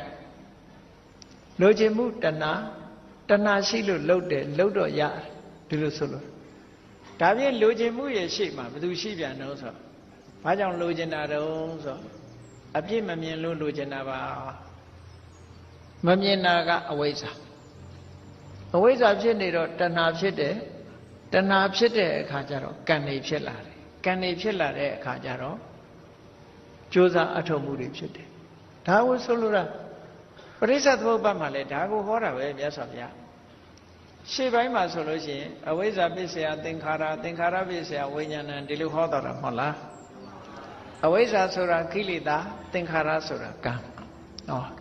လိုချင်မှုတဏှာရှိလို့လှုပ်တယ်လှုပ်တော့ရတယ်ဒီလိုဆိုလို့ဒါဖြင့်လိုချင်မှုရဲ့ရှေ့မှာဘယ်သူရှိပြန်တော့ဆိုဘာကြောင့်လိုချင်တာတုံးဆိုအပြစ်မမြင်လို့လိုချင်တာပါမမြင်တာကအဝိဇ္ဇာဖြစ်နေတော့တဏှာဖြစ်တယ်တဏှာဖြစ်တဲ့အခါကျတော့ကံနေဖြစ်လာတယ်ကံနေဖြစ်လာတဲ့အခါကျတော့ကြိုးစားအထောက်မှုတွေဖြစ်တယ်ဒါကိုဆိုလိုတာပရိစ္ဆေသမုပ္ပါဒ်မှာလည်းဒါကိုဟောတာပဲမြတ်စွာဘုရားရှေ့ပိုင်းမှာဆိုလို့ရှိရင်အဝိဇ္ဇာပစ္စယသင်္ခါရပစ္စယဝိညာဏဒီလိုဟောတာမဟုတ်လားအဝိဇ္ဇာဆိုတာကိလေသာသင်္ခါရဆိုတာကံ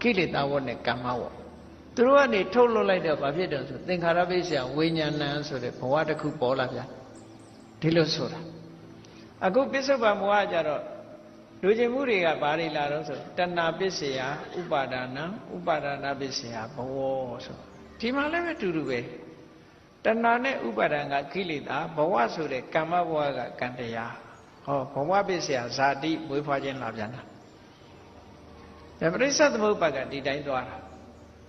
ကိလေသာဝတ်နဲ့ကမ္မဝတ်သူတို့ကနေထုတ်လွှတ်လိုက်တော့ဘာဖြစ်တယ်ဆိုသင်္ခါရပစ္စယဝိညာဏဆိုတဲ့ဘဝတစ်ခုပေါ်လာဗျာဒီလိုဆိုတာအခုပစ္စုပန်ဘဝကြတော့လူကျင်မှုတွေကဘာတွေလာတော့ဆိုတဏှာပစ္စယဥပါဒနာပစ္စယဘဝဆိုဒီမှာလည်းပဲတူတူပဲတဏှာနဲ့ဥပါဒနာကိလေသာဘဝဆိုတဲ့ကမ္မဘဝကကံတရားဘဝပစ္စယဇာတိမွေးဖွားခြင်းလာပြန်တာဒါပရိစ္ဆေသမုပ္ပါဒ်ကဒီတိုင်းသွားတာ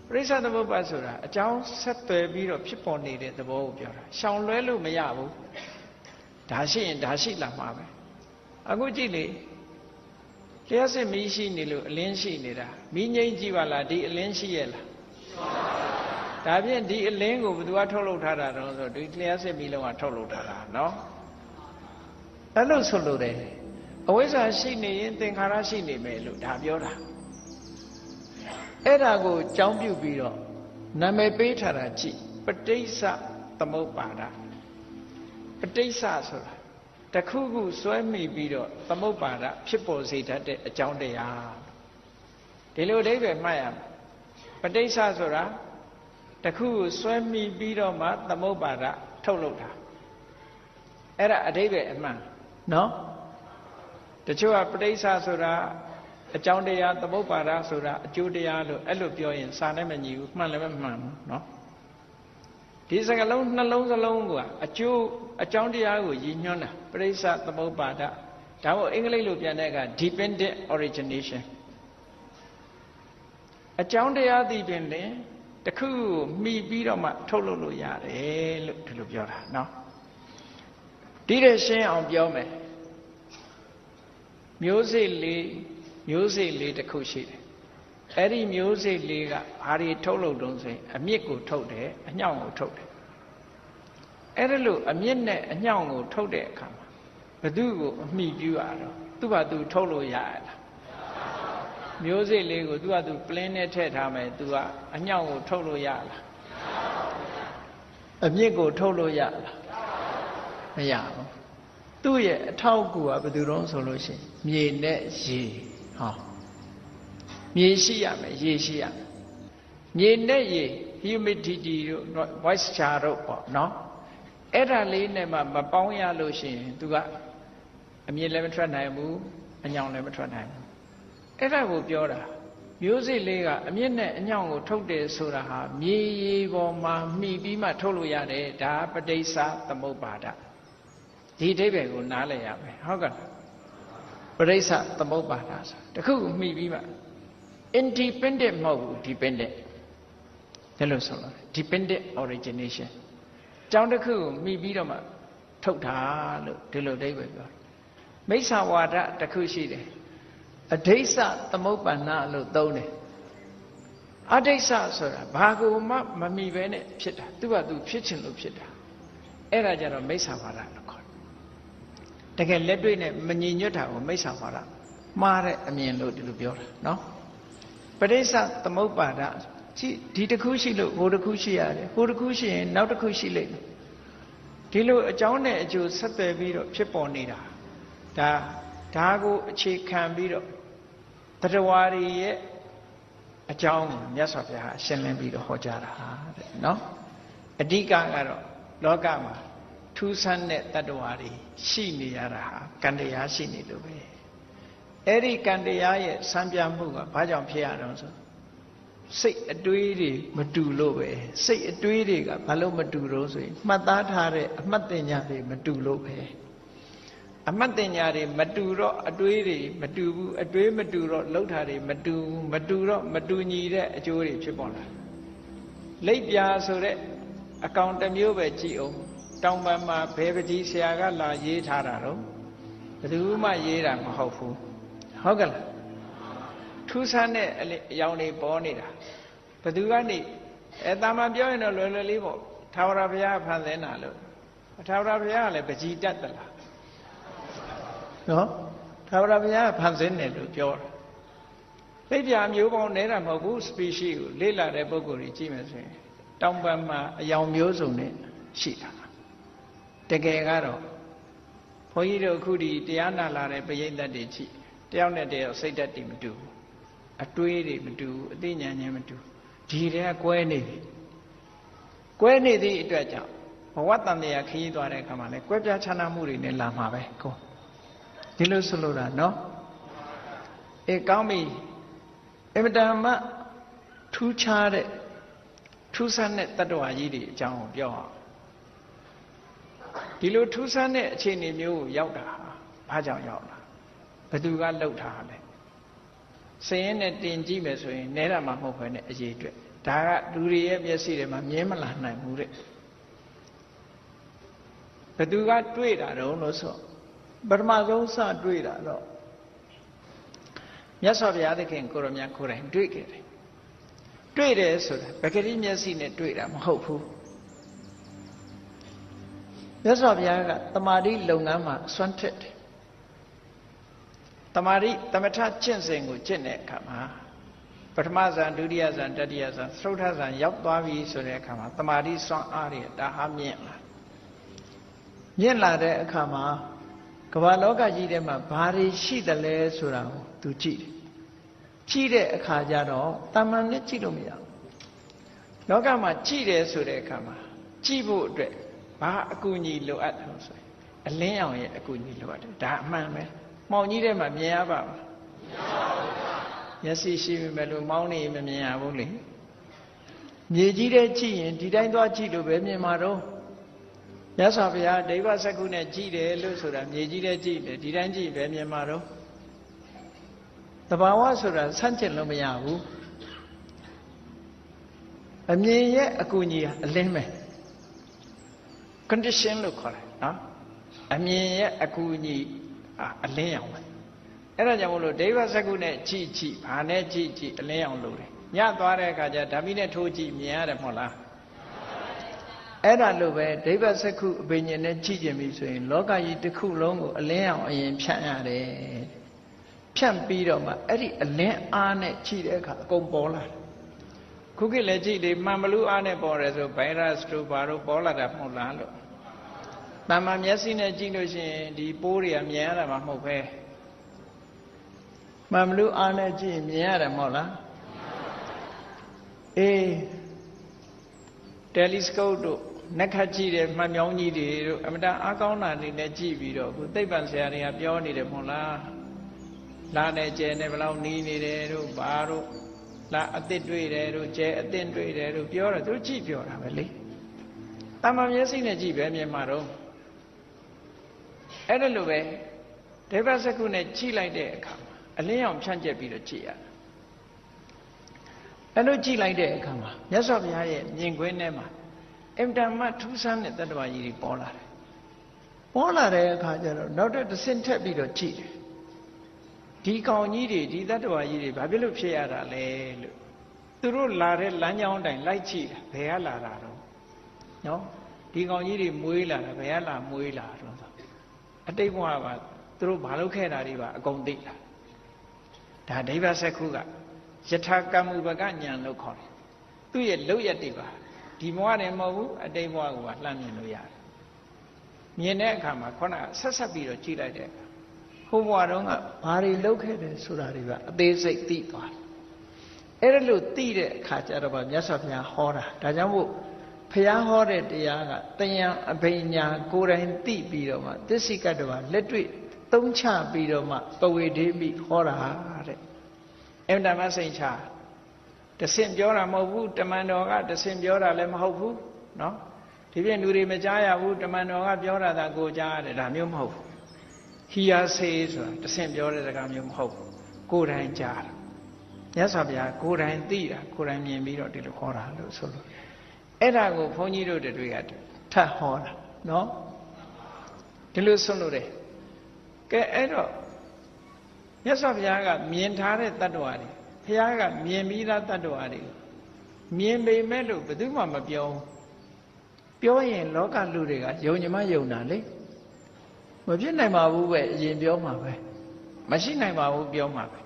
ပရိစ္ဆေသမုပ္ပါဒ်ဆိုတာအကြောင်းဆက်သွယ်ပြီးတော့ဖြစ်ပေါ်နေတဲ့သဘောကိုပြောတာရှောင်လွဲလို့မရဘူးဒါရှိရင်ဒါရှိလာမှာပဲအခုကြည့်လေလျှက်စစ်မီးရှိနေလို့အလင်းရှိနေတာမီးငိမ့်ကြည့်ပါလားဒီအလင်းရှိရဲ့လားဒါဖြင့်ဒီအလင်းကိုဘယ်သူကထုတ်လုပ်ထားတာတော့ဆိုဒီလျှက်စစ်မီးလုံးကထုတ်လုပ်ထားတာနော်အဲ့လိုဆိုလို့တယ်အဝိဇ္ဇာရှိနေရင်သင်္ခါရရှိနေမယ်လို့ဒါပြောတာအဲ့ဒါကိုကြောင်းပြုပြီးတော့နာမည်ပေးထားတာကြည့်ပဋိစ္စသမုပ္ပါဒပဋိစ္စဆိုတာတခုခုစွဲမိပြီးတော့သမုပ္ပါဒဖြစ်ပေါ်စေတတ်တဲ့အကြောင်းတရားဒီလိုအဓိပ္ပာယ်မှတ်ရမယ်ပဋိစ္စဆိုတာတခုခုစွဲမိပြီးတော့မှသမုပ္ပါဒထုတ်လုပ်တာအဲ့ဒါအဓိပ္ပာယ်အမှန်နော်တချို့ကပဋိစ္စဆိုတာအကြောင်းတရားသမုပ္ပါဒဆိုတာအကျိုးတရားလို့အဲ့လိုပြောရင်စာနဲ့မညီဘူးမှန်လည်းမမှန်ဘူးနော်ဒီစကားလုံးနှလုံးစလုံးကအကျိုးအကြောင်းတရားကိုရည်ညွှန်းတာပရိစ္ဆသမုပ္ပါဒဒါကိုအင်္ဂလိပ်လိုပြန်တဲ့အခါ dependent origination အကြောင်းတရားသိပင်လေတခုကိုမှီပြီးတော့မှထုတ်လုပ်လို့ရတယ်လို့ဒီလိုပြောတာနော်ဒီတဲ့ရှင်းအောင်ပြောမယ်မျိုးစေ့လေးတစ်ခုရှိတယ်အဲ့ဒီမျိုးစေ့လေးကဘာတွေထုတ်လုပ်တုံးဆိုရင်အမြစ်ကိုထုတ်တယ်အညောင်ကိုထုတ်တယ်အဲ့ဒါလို့အမြစ်နဲ့အညောင်ကိုထုတ်တဲ့အခါမှာဘသူ့ကိုအမိပြုရတော့သူ့ဘာသူထုတ်လို့ရရလားမျိုးစေ့လေးကိုသူ့ဘာသူပလင်းနဲ့ထည့်ထားမယ်သူကအညောင်ကိုထုတ်လို့ရလားအမြစ်ကိုထုတ်လို့ရလားမရဘူးသူ့ရဲ့အထောက်အကူကဘယ်သူတော့ဆိုလို့ရှိရင်မြေနဲ့ရေမြေရှိရမယ်ရေရှိရမယ်မြေနဲ့ရေ humidity တို့ moisture တို့ပေါ့နော်အဲ့ဒါလေးနဲ့မှမပေါင်းရလို့ရှိရင်သူကအမြင့်လည်းမထွက်နိုင်ဘူးအညောင်လည်းမထွက်နိုင်ဘူးအဲ့ဒါကိုပြောတာမျိုးစေ့လေးကအမြင့်နဲ့အညောင်ကိုထုတ်တယ်ဆိုတာဟာမြေရေပေါ်မှာမှီပြီးမှထုတ်လို့ရတယ်ဒါပဋိစ္စသမုပ္ပါဒဒီအဓိပ္ပာယ်ကိုနားလည်ရမယ်ဟုတ်ကဲ့ပရိစ္ဆသမုပ္ပါဒဆိုတခုမှီပြီးမှ independent မဟုတ်ဘူး dependent ဒါလို့ဆိုလို့ dependent origination ကြောင်းတစ်ခုကိုမှီပြီးတော့မှထုတ်တာလို့ဒီလိုအဓိပ္ပာယ်ပြော မိစ္ဆာဝါဒတစ်ခုရှိတယ်အဋိစ္စသမုပ္ပန္နလို့သုံးတယ်အဋိစ္စဆိုတာဘာကိုမှမမီပဲနဲ့ဖြစ်တာသူ့ဘာသူဖြစ်ချင်လို့ဖြစ်တာအဲ့ဒါကြတော့မိစ္ဆာဝါဒလို့ခေါ်တယ်တကယ်လက်တွေ့နဲ့မညီညွတ်တာကိုမိစ္ဆာဝါဒမှားတဲ့အမြင်လို့ဒီလိုပြောတာနော်ပဋိစ္စသမုပ္ပါဒဒီတစ်ခုရှိလို့ဟိုတစ်ခုရှိရတယ်ဟိုတစ်ခုရှိရင်နောက်တစ်ခုရှိလိမ့်မယ်ဒီလိုအကြောင်းနဲ့အကျိုးဆက်သွယ်ပြီးတော့ဖြစ်ပေါ်နေတာဒါကိုအခြေခံပြီးတော့တရားဝါရီရဲ့အကြောင်းကိုမြတ်စွာဘုရားရှင်းလင်းပြီးတော့ဟောကြားတာတဲ့နော်အဓိကကတော့လောကမှာထူးဆန်းတဲ့တတ္တဝါတွေရှိနေရတာဟာကံတရားရှိနေလို့ပဲအဲ့ဒီကံတရားရဲ့စံပြမှုကဘာကြောင့်ဖြစ်ရတော့ဆိုစိတ်အတွေးတွေမတူလို့ပဲစိတ်အတွေးတွေကဘာလို့မတူတော့ဆိုရင်မှတ်သားထားတဲ့အမှတ်တင်ညာတွေမတူလို့ပဲအမှတ်တင်ညာတွေမတူတော့အတွေးတွေမတူဘူးအတွေးမတူတော့လှုပ်တာတွေမတူတော့မတူညီတဲ့အကျိုးတွေဖြစ်ပေါ်လာလိပ်ပြာဆိုတဲ့အကောင်တစ်မျိုးပဲကြည့်အောင်တောင်ပံမှာဘယ်ပကြီးဆရာကလာရေးထားတာတော့ဘယ်သူမှရေးတာမဟုတ်ဘူးဟုတ်ကလားထူးဆန်းတဲ့အယောင်တွေပေါ်နေတာဘယ်သူကနေတာမန်ပြောရင်တော့လွယ်လွယ်လေးပေါ့ထာဝရဘုရားဖန်ဆင်းတာလို့ထာဝရဘုရားကလည်းပကြီးတတ်သလားနော်ထာဝရဘုရားဖန်ဆင်းတယ်လို့ပြောတာလိပ်ပြာမျိုးပေါင်းနေတာမဟုတ်ဘူး species ကိုလေ့လာတဲ့ပုဂ္ဂိုလ်ကြီးကြည့်မယ်ဆိုရင်တောင်ပံမှာအယောင်မျိုးစုံနဲ့ရှိတာတကယ်ကတော့ဘုန်းကြီးတို့အခုဒီတရားနာလာတဲ့ပရိသတ်တွေကြည့်တယောက်နဲ့တယောက်စိတ်ဓာတ်တွေမတူဘူးအတွေးတွေမတူဘူးအသိဉာဏ်ချင်းမတူဒီတွေကကွဲနေပြီကွဲနေသည့်အတွက်ကြောင့်ဘဝတန်တရားခရီးသွားတဲ့အခါမှာလဲကွဲပြားခြားနားမှုတွေနဲ့လာမှာပဲကိုဒီလိုဆိုလို့တာနော်ကောင်းပြီအမတန်မှထူးခြားတဲ့ထူးဆန်းတဲ့တတ္တဝါကြီးတွေအကြောင်းကိုပြောအောင်ဒီလိုထူးဆန်းတဲ့အခြေအနေမျိုးကိုရောက်တာဘာကြောင့်ရောက်လာဘယ်သူကလှုပ်ထားလဲစရင်နဲ့တင်ကြည့်မယ်ဆိုရင်နဲတာမှမဟုတ်ဘဲနဲ့အရေးအတွက်ဒါကလူတွေရဲ့မျက်စိထဲမှာမြင်မလာနိုင်ဘူးတဲ့ဘယ်သူကတွေ့တာတော့လို့ဆိုပထမဆုံးစတွေ့တာတော့မြတ်စွာဘုရားသခင်ကိုရမြတ်ကိုယ်တိုင်တွေ့ခဲ့တယ်တွေ့တယ်ဆိုတာပဂတိမျက်စိနဲ့တွေ့တာမဟုတ်ဘူးမြတ်စွာဘုရားကတမာတိလုပ်ငန်းမှာစွန့်ထက်တယ်တမာတိသမထကျင့်စဉ်ကိုကျင့်တဲ့အခါမှာပထမဇန်ဒုတိယဇန်တတိယဇန်သုဒ္ဓဇန်ရောက်သွားပြီဆိုတဲ့အခါမှာတမာတိစွန့်အားရတာဟာမြင့်လာတဲ့အခါမှာကမ္ဘာလောကကြီးထဲမှာဘာတွေရှိသလဲဆိုတာကိုသူကြည့်တယ်ကြည့်တဲ့အခါကျတော့တာမန်နဲ့ကြည့်လို့မရဘူးလောကမှာကြည့်တယ်ဆိုတဲ့အခါမှာကြည့်ဖို့အတွက်ဘာအကူအညီလိုအပ်တယ်ဆိုရင်အလင်းရောင်ရဲ့အကူအညီလိုအပ်တယ်ဒါအမှန်ပဲမှောင်ကြီးထဲမှာမြင်ရပါ့မလားမျက်စိရှိပြီမဲ့လို့မောင်းနေမမြင်ရဘူးလေမြေကြီးထဲကြည့်ရင်ဒီတိုင်းသွားကြည့်လို့ပဲမြင်မှာတော့မြတ်စွာဘုရားဒိဗ္ဗစက္ခုနဲ့ကြည့်တယ်လို့ဆိုတာမြေကြီးထဲကြည့်တယ်ဒီတိုင်းကြည့်ပဲမြင်မှာတော့သဘာဝဆိုတာဆန့်ကျင်လို့မရဘူးအမြင်ရဲ့အကူအညီအလင်းပဲ condition လို့ခေါ်တယ်နော်အမြင်ရဲ့အကူအညီအလင်းရောင်ပဲအဲ့ဒါကြောင့်မို့လို့ဒိဗ္ဗစက္ခုနဲ့ကြည့်ဘာနဲ့ကြည့်အလင်းရောင်လို့တယ်ညသွားတဲ့အခါကျဓာမိနဲ့ထိုးကြည့်မြင်ရတယ်မဟုတ်လားအဲ့ဒါလို့ပဲဒိဗ္ဗစက္ခုအဘိညာဉ်နဲ့ကြည့်ကြပြီဆိုရင်လောကကြီးတစ်ခုလုံးကိုအလင်းရောင်အရင်ဖြန့်ရတယ်ဖြန့်ပြီးတော့မှအဲ့ဒီအလင်းအားနဲ့ကြည့်တဲ့အခါအကုန်ပေါ်လာတယ်ခုခေတ်လည်းကြည့်လေမှန်ဘလူးအားနဲ့ပေါ်တယ်ဆိုဗိုင်းရပ်စ်တို့ဘာတို့ပေါ်လာတာမဟုတ်လားလို့တမ္မာမျက်စိနဲ့ကြည့်လို့ရှိရင်ဒီပိုးတွေကမြင်ရတာမှမဟုတ်ပဲမှန်ဘလူးအားနဲ့ကြည့်ရင်မြင်ရတယ်မဟုတ်လားတယ်လီစကုပ်တို့နက်ခတ်ကြည့်တဲ့မှန်မြောင်းကြီးတွေတို့အမတန်အားကောင်းတာတွေနဲ့ကြည့်ပြီးတော့ခုသိပ္ပံဆရာတွေကပြောနေတယ်မဟုတ်လားလာနဲ့ကျဲနဲ့ဘယ်လောက်နီးနေတယ်တို့ဘာတို့လာအသစ်တွေ့တယ်တို့ကျဲအသစ်တွေ့တယ်တို့ပြောတော့သူကြည့်ပြောတာပဲလေတမ္မာမျက်စိနဲ့ကြည့်ပဲမြင်မှာတော့အဲ့ဒါလိုပဲဒိဗ္ဗစက္ခုနဲ့ကြည့်လိုက်တဲ့အခါမှာအလင်းရောင်ဖြန့်ကျက်ပြီးတော့ကြည့်ရအဲ့လိုကြည့်လိုက်တဲ့အခါမှာမြတ်စွာဘုရားရဲ့မြင်ကွင်းထဲမှာအင်တန်မှထူးဆန်းတဲ့တတ္တဝါကြီးတွေပေါ်လာတယ်ပ ပေါ်လာတဲ့အခါကျတော့နောက်တစ်ဆင့်ထက်ပြီးတော့ကြည့်တယ်ဒီကောင်ကြီးတွေဒီတတ္တဝါကြီးတွေဘာဖြစ်လို့ဖြစ်ရတာလဲလို့သူတို့လာတဲ့လမ်းကြောင်းတိုင်းလိုက်ကြည့်တာဘယ်ကလာတာတော့နော်ဒီကောင်ကြီးတွေမွေးလာတာဘယ်ကလာမွေးလာတော့အတိတ်ဘဝကသူတို့ဘာလုပ်ခဲ့တာတွေပါအကုန်သိတာဒါဒိဗ္ဗစက္ခုကယထာကမ္မုပကဉာဏ်လို့ခေါ်တယ်သူ့ရဲ့လောက်ရတွေပါဒီဘဝနဲ့မဟုတ်ဘူးအတိတ်ဘဝကလှမ်းမြင်လို့ရတယ်မြင်တဲ့အခါမှာခုနကဆက်ဆက်ပြီးတော့ကြည့်လိုက်တဲ့အခါဟိုဘဝတုန်းကဘာတွေလုပ်ခဲ့တယ်ဆိုတာတွေပါအသေးစိတ်သိသွားတယ်အဲ့ဒါလို့သိတဲ့အခါကျတော့မြတ်စွာဘုရားဟောတာဒါကြောင့်မို့ဘုရားဟောတဲ့တရားကတယံအဘိညာကိုယ်တိုင်သိပြီးတော့မှသစ္စိကတ္တဝါလက်တွေ့သုံးချပြီးတော့မှပဝေဒေမိဟောတာတဲ့အင်တမစိန်ချတဆင့်ပြောတာမဟုတ်ဘူးတမန်တော်ကတဆင့်ပြောတာလည်းမဟုတ်ဘူးနော်ဒီပြင်လူတွေမကြားရဘူးတမန်တော်ကပြောတာသာကိုကြားရတယ်ဒါမျိုးမဟုတ်ဘူးဟီယာဆေးဆိုတာတဆင့်ပြောတဲ့စကားမျိုးမဟုတ်ဘူးကိုယ်တိုင်ကြားတာမြတ်စွာဘုရားကိုယ်တိုင်သိတာကိုယ်တိုင်မြင်ပြီးတော့ဒီလိုခေါ်တာလို့ဆိုလို့အဲ့ဒါကိုဘုန်းကြီးတို့တွေကထပ်ဟောတာနော်ဒီလိုဆွလို့တယ်ကဲအဲ့တော့မြတ်စွာဘုရားကမြင်ထားတဲ့တ attva တွေဘုရားကမြင်ပြီးသားတ attva တွေမြင်ပေမဲ့လို့ဘယ်သူမှမပြောရင်လောကလူတွေကယုံကြမယုံတာလေမဖြစ်နိုင်ပါဘူးပဲအရင်ပြောမှာပဲမရှိနိုင်ပါဘူးပြောမှာပဲ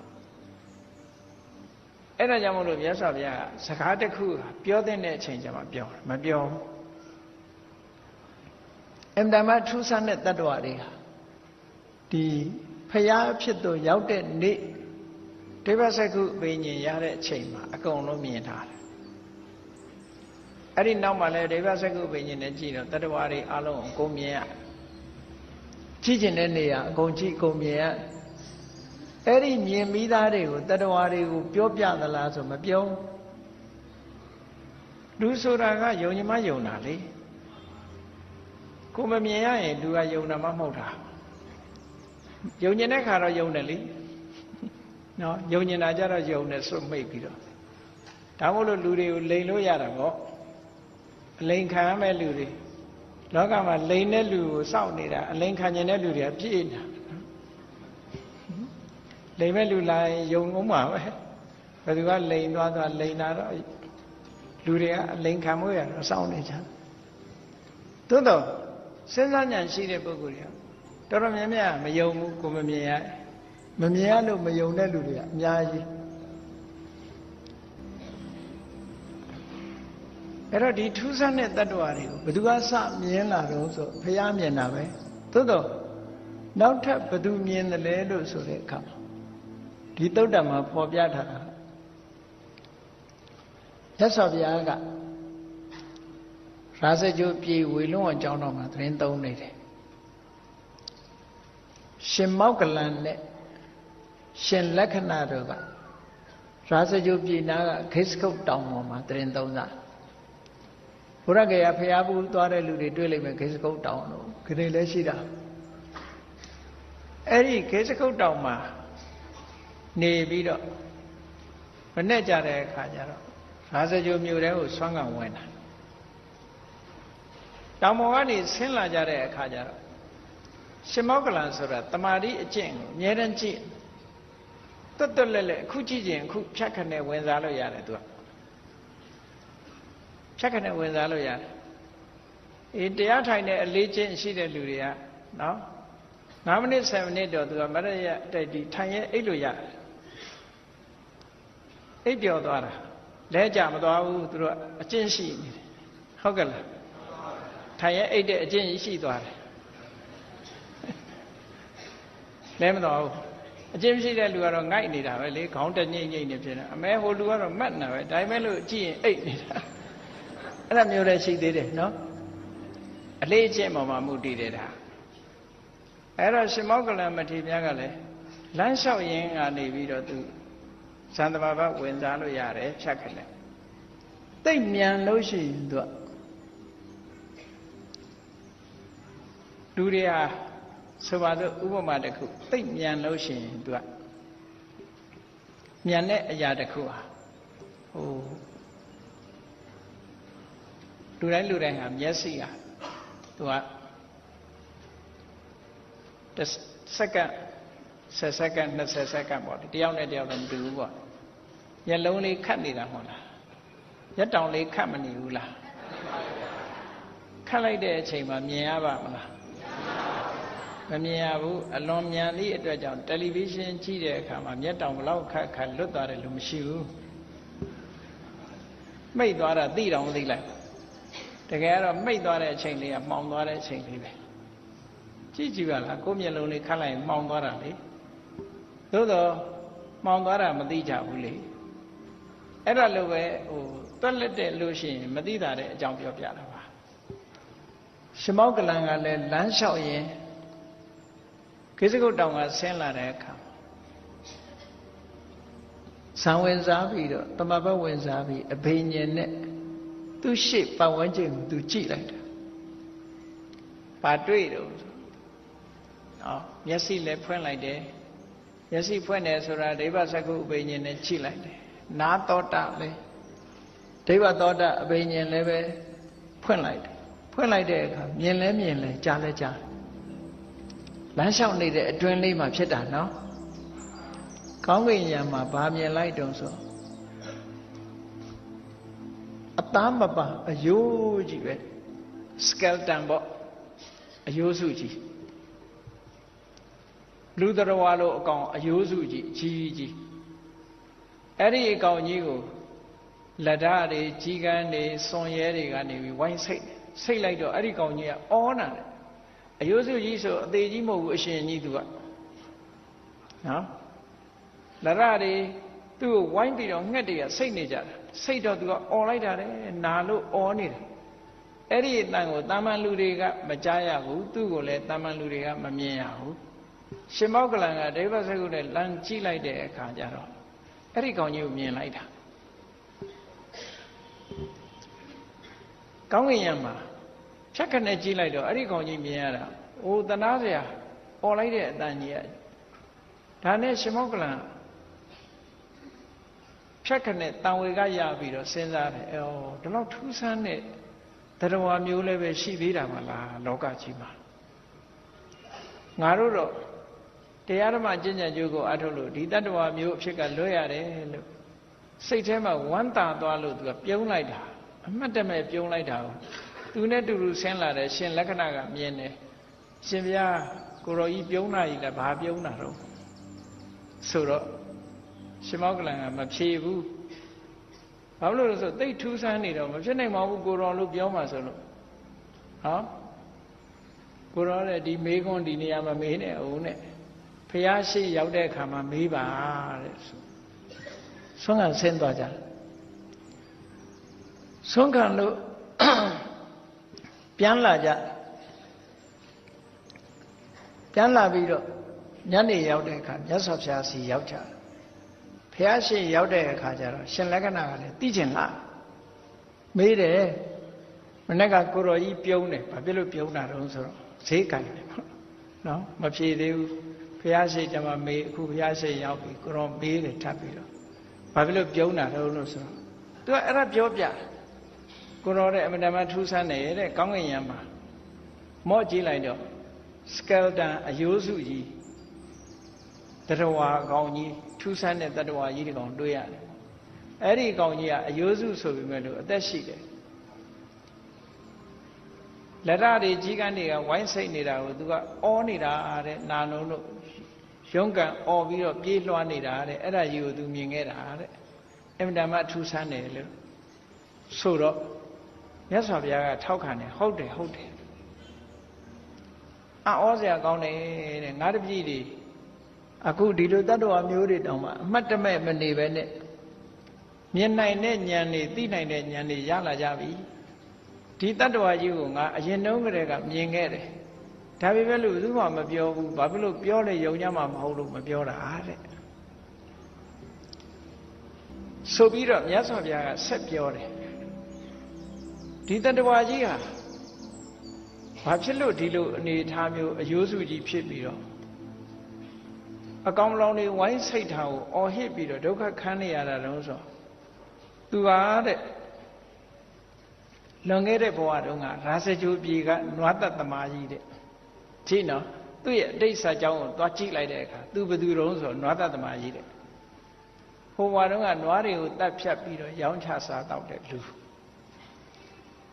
အဲ့ဒါကြောင့်မို့လို့မြတ်စွာဘုရားကစကားတစ်ခုပြောတဲ့အချိန်ကျမှပြောမပြောအမှန်တမ်းထူးဆန်းတဲ့တ attva တွေဟာဒီဖျားဖြစ်သူရောက်တဲ့နေ့ဒိဗ္ဗစက္ခုဘိညာဉ်ရတဲ့အချိန်မှာအကုန်လုံးမြင်ထားတယ်အဲ့ဒီနောက်မှာလဲဒိဗ္ဗစက္ခုဘိညာဉ်နဲ့ကြည့်တော့တ attva တွေအလုံးအကုန်မြင်ရကြည့်ကျင်တဲ့နေရာအကုန်ကြည့်အကုန်မြင်ရအဲ့ဒီမြင်ပြီးသားတွေကိုတ attva တွေကိုပြောပြသလားဆိုမပြောလူဆိုတာကယုံကြမယုံတာလေကိုမမြင်ရရင်လူကယုံတာမှမဟုတ်တာယုံကျင်တဲ့ခါတော့ယုံတယ်လေနော်ယုံကျင်တာကြတော့ယုံတယ်စွတ်မိတ်ပြီးတော့ဒါမို့လို့လူတွေကိုလိန်လို့ရတာပေါ့အလိန်ခံရမဲ့လူတွေလောကမှာလိန်တဲ့လူကိုစောင့်နေတာအလိန်ခံကျင်တဲ့လူတွေကပြည့်နေတာလိန်မဲ့လူလာရင်ယုံအောင်ပါပဲဘယ်သူကလိန်သွားလိန်တာတော့လူတွေကအလိန်ခံမှုရတော့စောင့်နေကြသို့တော့စဉ်းစားဉာဏ်ရှိတဲ့ပုဂ္ဂိုလ်တွေကတော်တော်များများမယုံဘူးကိုမမြင်ရလို့မယုံတဲ့လူတွေကအများကြီးအဲ့တော့ဒီထူးဆန်းတဲ့တ attva တွေကိုဘယ်သူကစမြင်လာတော့ဆိုဘုရားမြင်တာပဲသို့တော့နောက်ထပ်ဘယ်သူမြင်တယ်လဲလို့ဆိုတဲ့အခါဒီသုတ္တမှာဖော်ပြထားတာမြတ်စွာဘုရားကရာဇဂိုပြေဝေလွန်အကြောင်းတော်မှာသတင်းသုံးနေတယ်ရှင်မောက္ကလန်နဲ့ရှင်လက္ခဏာတို့ကရာဇဂိုပြေနာကခိစကုတ်တောင်ပေါ်မှာသတင်းသုံးတာဘုရားကေယဖျားဘူးသွားတဲ့လူတွေတွေ့လိမ့်မယ်ခိစကုတ်တောင်တို့ခရီးလည်းရှိတာအဲ့ဒီခိစကုတ်တောင်မှာနေပြီးတော့မနဲ့ကြတဲ့အခါကျတော့ရာဇဂိုမြို့ထဲကိုဆွမ်းကံဝင်တာတောင်ပေါ်ကနေဆင်းလာကြတဲ့အခါကျတော့ရှင်မောက္ကလန်ဆိုတာတမာတိအကျင့်ကိုအမြဲတမ်းကြည့်တွတ်တွတ်လဲလဲအခုကြည့်ခြင်းအခုဖြတ်ခနဲ့ဝင်စားလို့ရတယ်သူကဖြတ်ခနဲ့ဝင်စားလို့ရတယ်အေးတရားထိုင်တဲ့အလေးချင်းရှိတဲ့လူတွေကနော်9မိနစ်7မိနစ်တော့သူကမရရတိုက်ဒီထိုင်ရဲ့အိတ်လို့ရတယ်အိတ်ပြော်သွားတာလဲကြမသွားဘူးသူတို့အကျင့်ရှိနေတယ်ဟုတ်ကဲ့လားထိုင်ရဲ့အိတ်တဲ့အကျင့်ရှိသွားတယ်လဲမတော်ဘူးအကျင့်မရှိတဲ့လူကတော့ငိုက်နေတာပဲလေခေါင်းတညိမ့်ညိမ့်နေဖြစ်နေအမဲဟိုလူကတော့မတ်နေတာပဲဒါပေမဲ့လို့ကြည့်ရင်အိတ်နေတာအဲ့ဒါမျိုးလည်းရှိသေးတယ်နော်အလေးအကျင့်ပေါ်မှာမူတည်တယ်ဒါအဲ့တော့ရှင်မောက္ကလမထေရမြတ်ကလည်းလမ်းလျှောက်ရင်းကနေပြီးတော့သူသံသဘာဝဝင်စားလို့ရတယ်ဖြတ်ခက်တယ်တိတ်မြန်လို့ရှိရင်သူကလူတွေဟာဆိုပါတော့ဥပမာတစ်ခုတိတ်မြန်လို့ရှိရင်သူကမြန်တဲ့အရာတစ်ခုဟာဟိုလူတိုင်းဟာမျက်စိဟာသူက second 10 second 20 second ပေါ့တယောက်နဲ့တယောက်တော့မတူဘူးပေါ့မျက်လုံးလေးခတ်နေတာမဟုတ်လားရက်တောင်လေးခတ်မနေဘူးလားခတ်လိုက်တဲ့အချိန်မှာမြင်ရပါမလားမမြင်ရဘူးအလွန်မြန်သည့်အတွက်ကြောင့်တယ်လီဗီရှင်းကြည့်တဲ့အခါမှာမျက်တောင်ဘလောက်ခတ်ခတ်လွတ်သွားတယ်လို့မရှိဘူးမိတ်သွားတာသိတော့မသိလိုက်တကယ်တော့မိတ်သွားတဲ့အချိန်လေးကမှောင်သွားတဲ့အချိန်လေးပဲကြည့်ကြည့်ပါလားကိုယ်မျက်လုံးလေးခတ်လိုက်ရင်မှောင်သွားတာလေသို့တော့မှောင်သွားတာမသိကြဘူးလေအဲ့ဒါလိုပဲတွက်လက်တဲ့လို့ရှိရင်မသိတာတဲ့အကြောင်းပြောပြတာပါရှင်မောကလန်ကလည်းလမ်းလျှောက်ရင်ကိစ္စကုတ်တောင်ကဆင်းလာတဲ့အခါဇံဝင်စားပြီးတော့တမဘတ်ဝင်စားပြီးအဘိညာဉ်နဲ့သူ့ရှေ့ပတ်ဝန်းကျင်ကိုသူကြည့်လိုက်တာဘာတွေ့တော့မျက်စိလည်းဖွင့်လိုက်တယ်မျက်စိဖွင့်တယ်ဆိုတာဒိဗ္ဗစကုအဘိညာဉ်နဲ့ကြည့်လိုက်တယ်နာသောတာလည်းဒိဗ္ဗသောတာအဘိညာဉ်လည်းပဲဖွင့်လိုက်တယ်ဖွင့်လိုက်တဲ့အခါမြင်လဲမြင်လဲကြားလဲကြားလမ်းလျှောက်နေတဲ့အတွင်းလေးမှာဖြစ်တာနော်ကောင်းကင်ယံမှာဗာမြင်လိုက်တုံဆိုအသားမပါအယိုးကြီးပဲ skeleton ပေါ့အယိုးစုကြီးလူတော်ဝါလို့အကောင်အယိုးစုကြီးကြီးအဲ့ဒီအကောင်ကြီးကိုလက်ဓာတ်တွေကြီးကန်းတွေစွန်ရဲတွေကနေပြီးဝိုင်းစိတ်လိုက်တော့အဲ့ဒီကောင်ကြီးကအောနာတယ်အယိုးစုကြီးဆိုအသေးကြီးမဟုတ်ဘူးအရှင်ကြီးသူကနော်လက်ဓာတ်တွေသူ့ကိုဝိုင်းပြီးတော့ငှက်တွေကစိတ်နေကြတာစိတ်တော့သူကအော်လိုက်တာလေနာလို့အော်နေတယ်အဲ့ဒီအတန်ကိုတာမန်လူတွေကမကြားရဘူးသူ့ကိုလည်းတာမန်လူတွေကမမြင်ရဘူးရှင်မောကလန်ကဒိဗ္ဗစကုနဲ့လမ်းကြည့်လိုက်တဲ့အခါကျတော့အဲ့ဒီကောင်ကြီးကိုမြင်လိုက်တာကောင်းကင်ယံမှာဖြတ်ခနဲ့ကြည့်လိုက်တော့အဲ့ဒီကောင်ကြီးမြင်ရတာအိုးတနာစရာអော်လိုက်တဲ့အတန်ကြီးကဒါနဲ့ရှင်မောကလန်ဖြတ်ခနဲ့တန်ဝေကရပြီးတော့စဉ်းစားတယ်အော်ဒီလောက်ထူးဆန်းတဲ့တရားမျိုးလည်းပဲရှိသေးတာမလားလောကကြီးမှာငါတို့တော့တရားဓမ္မကျင့်ကြံကြိုးကိုအထုတ်လို့ဒီတတ္တဝါမျိုးအဖြစ်ကလွတ်ရတယ်လို့စိတ်ထဲမှာဝမ်းသာသွားလို့သူကပြုံးလိုက်တာအမှတ်တမဲ့ပြုံးလိုက်တာကိုသူနဲ့တူတူဆင်းလာတယ်ရှင်လက္ခဏာကမြင်တယ်ရှင်ဗျာကိုရောကြီးပြုံးတာကြီးလည်းဘာပြုံးတာတော့ဆိုတော့ရှင်မောကလန်ကမဖြေဘူးဘာလို့လဲဆိုသိထူးဆန်းနေတော့မဖြစ်နိုင်ပါဘူးကိုရောလို့ပြောမှဆိုလို့ဟောကိုရောတဲ့ဒီမေးခွန်းဒီနေရာမှာမေးနေအောင်နဲ့ဖះရှိရောက်တဲ့အခါမှာမေးပါတဲ့ဆွမ်းခံဆင်းသွားကြဆွမ်းခံလို့ပြန်လာကြပြန်လာပြီးတော့ညနေရောက်တဲ့အခါမြတ်စွာဘုရားစီရောက်ကြဖះရှိရောက်တဲ့အခါကျတော့ရှင်လက္ခဏာကလည်းသိကျင်လာမေးတယ်မနေ့ကကိုရောကြီးပြုံးတယ်ဘာဖြစ်လို့ပြုံးတာတုံးဆိုတော့ဈေးကင်တယ်ပေါ့နော်မဖြေသေးဘူးဘုရားရှိခိုးမှာမေးအခုဘုရားရှိခိုးရောက်ပြီကိုရောမေးတယ်ထပ်ပြီးတော့ဘာဖြစ်လို့ပြုံးတာတော့လို့ဆိုတော့သူကအဲ့ဒါပြောပြကိုရောတဲ့အမတမထူးဆန်းတယ်တဲ့ကောင်းကင်ယံမှာမော့ကြည့်လိုက်တော့ skeleton အယိုးစုကြီးတတဝါကောင်ကြီးထူးဆန်းတဲ့တတဝါကြီးဒီကောင်တွေ့ရတယ်အဲ့ဒီကောင်ကြီးကအယိုးစုဆိုပေမဲ့လို့အသက်ရှိတယ်လက်ရတွေကြီးကန်းတွေကဝိုင်းစိတ်နေတာကိုသူကအောနေတာတဲ့နာလုံးလို့ရုံးကန်အော်ပြီးတော့ပြေးလွှားနေတာတဲ့အဲ့ဒါကြီးကိုသူမြင်ခဲ့တာတဲ့အင်တမထူးဆန်းတယ်လို့ဆိုတော့မြတ်စွာဘုရားကထောက်ခံတယ်ဟုတ်တယ်ဟုတ်တယ်အော်စရာကောင်းတယ်တဲ့ငါတပည့်တွေအခုဒီလိုတတ္တဝါမျိုးတွေတောင်မှအမှတ်တမဲ့မနေပဲနဲ့မြင်နိုင်တဲ့ဉာဏ်တွေသိနိုင်တဲ့ဉာဏ်တွေရလာကြပြီဒီတတ္တဝါကြီးကိုငါအရင်တုန်းကတည်းကမြင်ခဲ့တယ်ဒါပေမဲ့လို့ဘယ်သူမှမပြောဘူးဘာဖြစ်လို့ပြောလဲယုံကြမှာမဟုတ်လို့မပြောတာတဲ့ဆိုပြီးတော့မြတ်စွာဘုရားကဆက်ပြောတယ်ဒီတတ္တဝါကြီးဟာဘာဖြစ်လို့ဒီလိုအနေထားမျိုးအယိုးစုကြီးဖြစ်ပြီးတော့အကောင်လောင်တွေဝိုင်းစိတ်ထားကိုအော်ဟစ်ပြီးတော့ဒုက္ခခံနေရတာတုံးဆိုသူဟာတဲ့လွန်ခဲ့တဲ့ဘဝတုန်းကရာဇဂျိုပြည်ကနွားသက်သမားကြီးတဲ့ကြည့်နော် သူ့ရဲ့အတိတ်စာကြောင်းကိုသွားကြည့်လိုက်တဲ့အခါသူဘယ်သူတုံးဆိုနွားတသမကြီးတဲ့ဟိုဘွားတုန်းကနွားတွေကိုတတ်ဖြတ်ပြီးတော့ရောင်းချစားတော့တဲ့လူ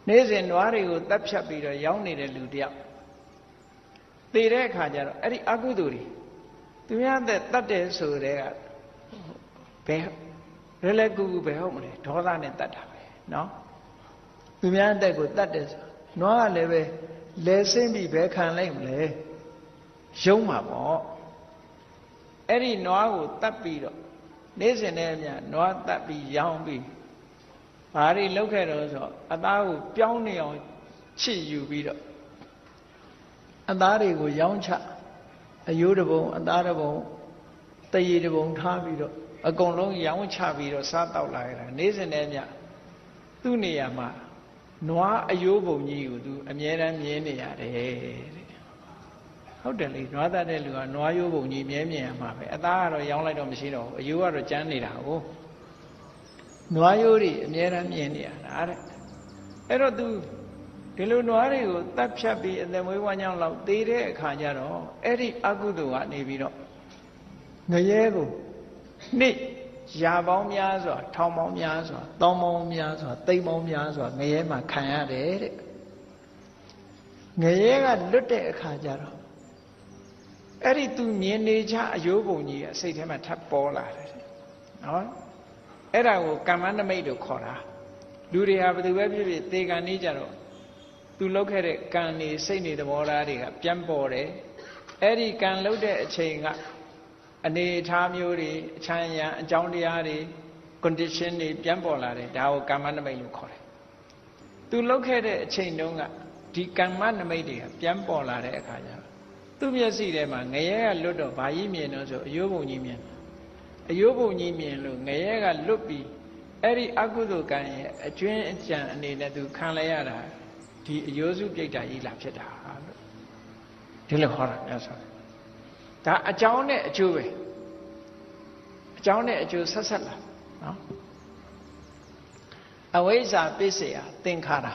နေ့စဉ်နွားတွေကိုတတ်ဖြတ်ပြီးတော့ရောင်းနေတဲ့လူတယောက်သေတဲ့အခါကျတော့အဲ့ဒီအကုသိုလ်တွေသူများတဲ့တတ်တယ်ဆိုတဲ့ကဘယ်ရဲလဲကူကူပဲဟုတ်မလဲဒေါသနဲ့တတ်တာပဲနော်သူများတဲ့ကိုတတ်တယ်ဆိုနွားကလည်းပဲလဲဆင်းပြီးပဲခံလိုက်မလဲရုံးမှာပေါ့အဲ့ဒီနွားကိုတတ်ပြီးတော့နေ့စဉ်နဲ့အမျှနွားတတ်ပြီးရောင်းပြီးဘာတွေလုပ်ခဲ့တော့ဆိုအသားကိုပြောင်းနေအောင်ချစ်ယူပြီးတော့အသားတွေကိုရောင်းချအယိုးတစ်ပုံအသားတစ်ပုံတရေတစ်ပုံထားပြီးတော့အကုန်လုံးရောင်းချပြီးတော့စားတောက်လာရတာနေ့စဉ်နဲ့အမျှသူ့နေရာမှာနွားအယိုးပုံကြီးကိုသူအမြဲတမ်းမြင်နေရတယ်တဲ့ဟုတ်တယ်လေနွားတတ်တဲ့လူကနွားယိုးပုံကြီးမြဲမြင်ရမှာပဲအသားကတော့ရောင်းလိုက်တော့မရှိတော့ဘူးအယိုးကတော့ကျန်းနေတာကိုနွားယိုးတွေအမြဲတမ်းမြင်နေရတာတဲ့အဲ့တော့သူဒီလိုနွားတွေကိုတတ်ဖြတ်ပြီးအသက်မွေးဝမ်းကြောင်းလောက်သေတဲ့အခါကျတော့အဲ့ဒီအကုသိုလ်ကနေပြီးတော့ငရဲကိုနေ့ရာပေါင်းများစွာထောင်ပေါင်းများစွာတောင်းပေါင်းများစွာသိမ်းပေါင်းများစွာငရဲမှာခံရတယ်တဲ့ငရဲကလွတ်တဲ့အခါကျတော့အဲ့ဒီသူမြင်နေကြအယိုးပုံကြီးကစိတ်ထဲမှာထပ်ပေါ်လာတယ်နော်အဲ့ဒါကိုကမ္မနမိတ်လို့ခေါ်တာလူတွေဟာဘယ်သူပဲဖြစ်ဖြစ်သေကံနေကြတော့သူလုပ်ခဲ့တဲ့ကံနေစိတ်နေသဘောထားတွေကပြန်ပေါ်တယ်အဲ့ဒီကံလုပ်တဲ့အချိန်ကအနေအထားမျိုးတွေအချမ်းရံအကြောင်းတရားတွေ condition တွေပြန်ပေါ်လာတယ်ဒါကိုကမ္မနမိတ်လို့ခေါ်တယ်သူလုပ်ခဲ့တဲ့အချိန်တုန်းကဒီကမ္မနမိတ်တွေကပြန်ပေါ်လာတဲ့အခါကျတော့သူ့မျက်စိထဲမှာငရဲကလွတ်တော့ဘာကြီးမြင်တော့ဆိုအယိုးပုံကြီးမြင်အယိုးပုံကြီးမြင်လို့ငရဲကလွတ်ပြီးအဲ့ဒီအကုသိုလ်ကံရဲ့အကျွင်းအကြံအနေနဲ့သူခံလိုက်ရတာဒီအယိုးစုပြိတ္တာကြီးလာဖြစ်တာလို့ဒီလိုဟောတာများဆိုဒါအကြောင်းနဲ့အကျိုးပဲအကြောင်းနဲ့အကျိုးဆက်ဆက်လာနော်အဝိဇ္ဇာပစ္စယသင်္ခါရ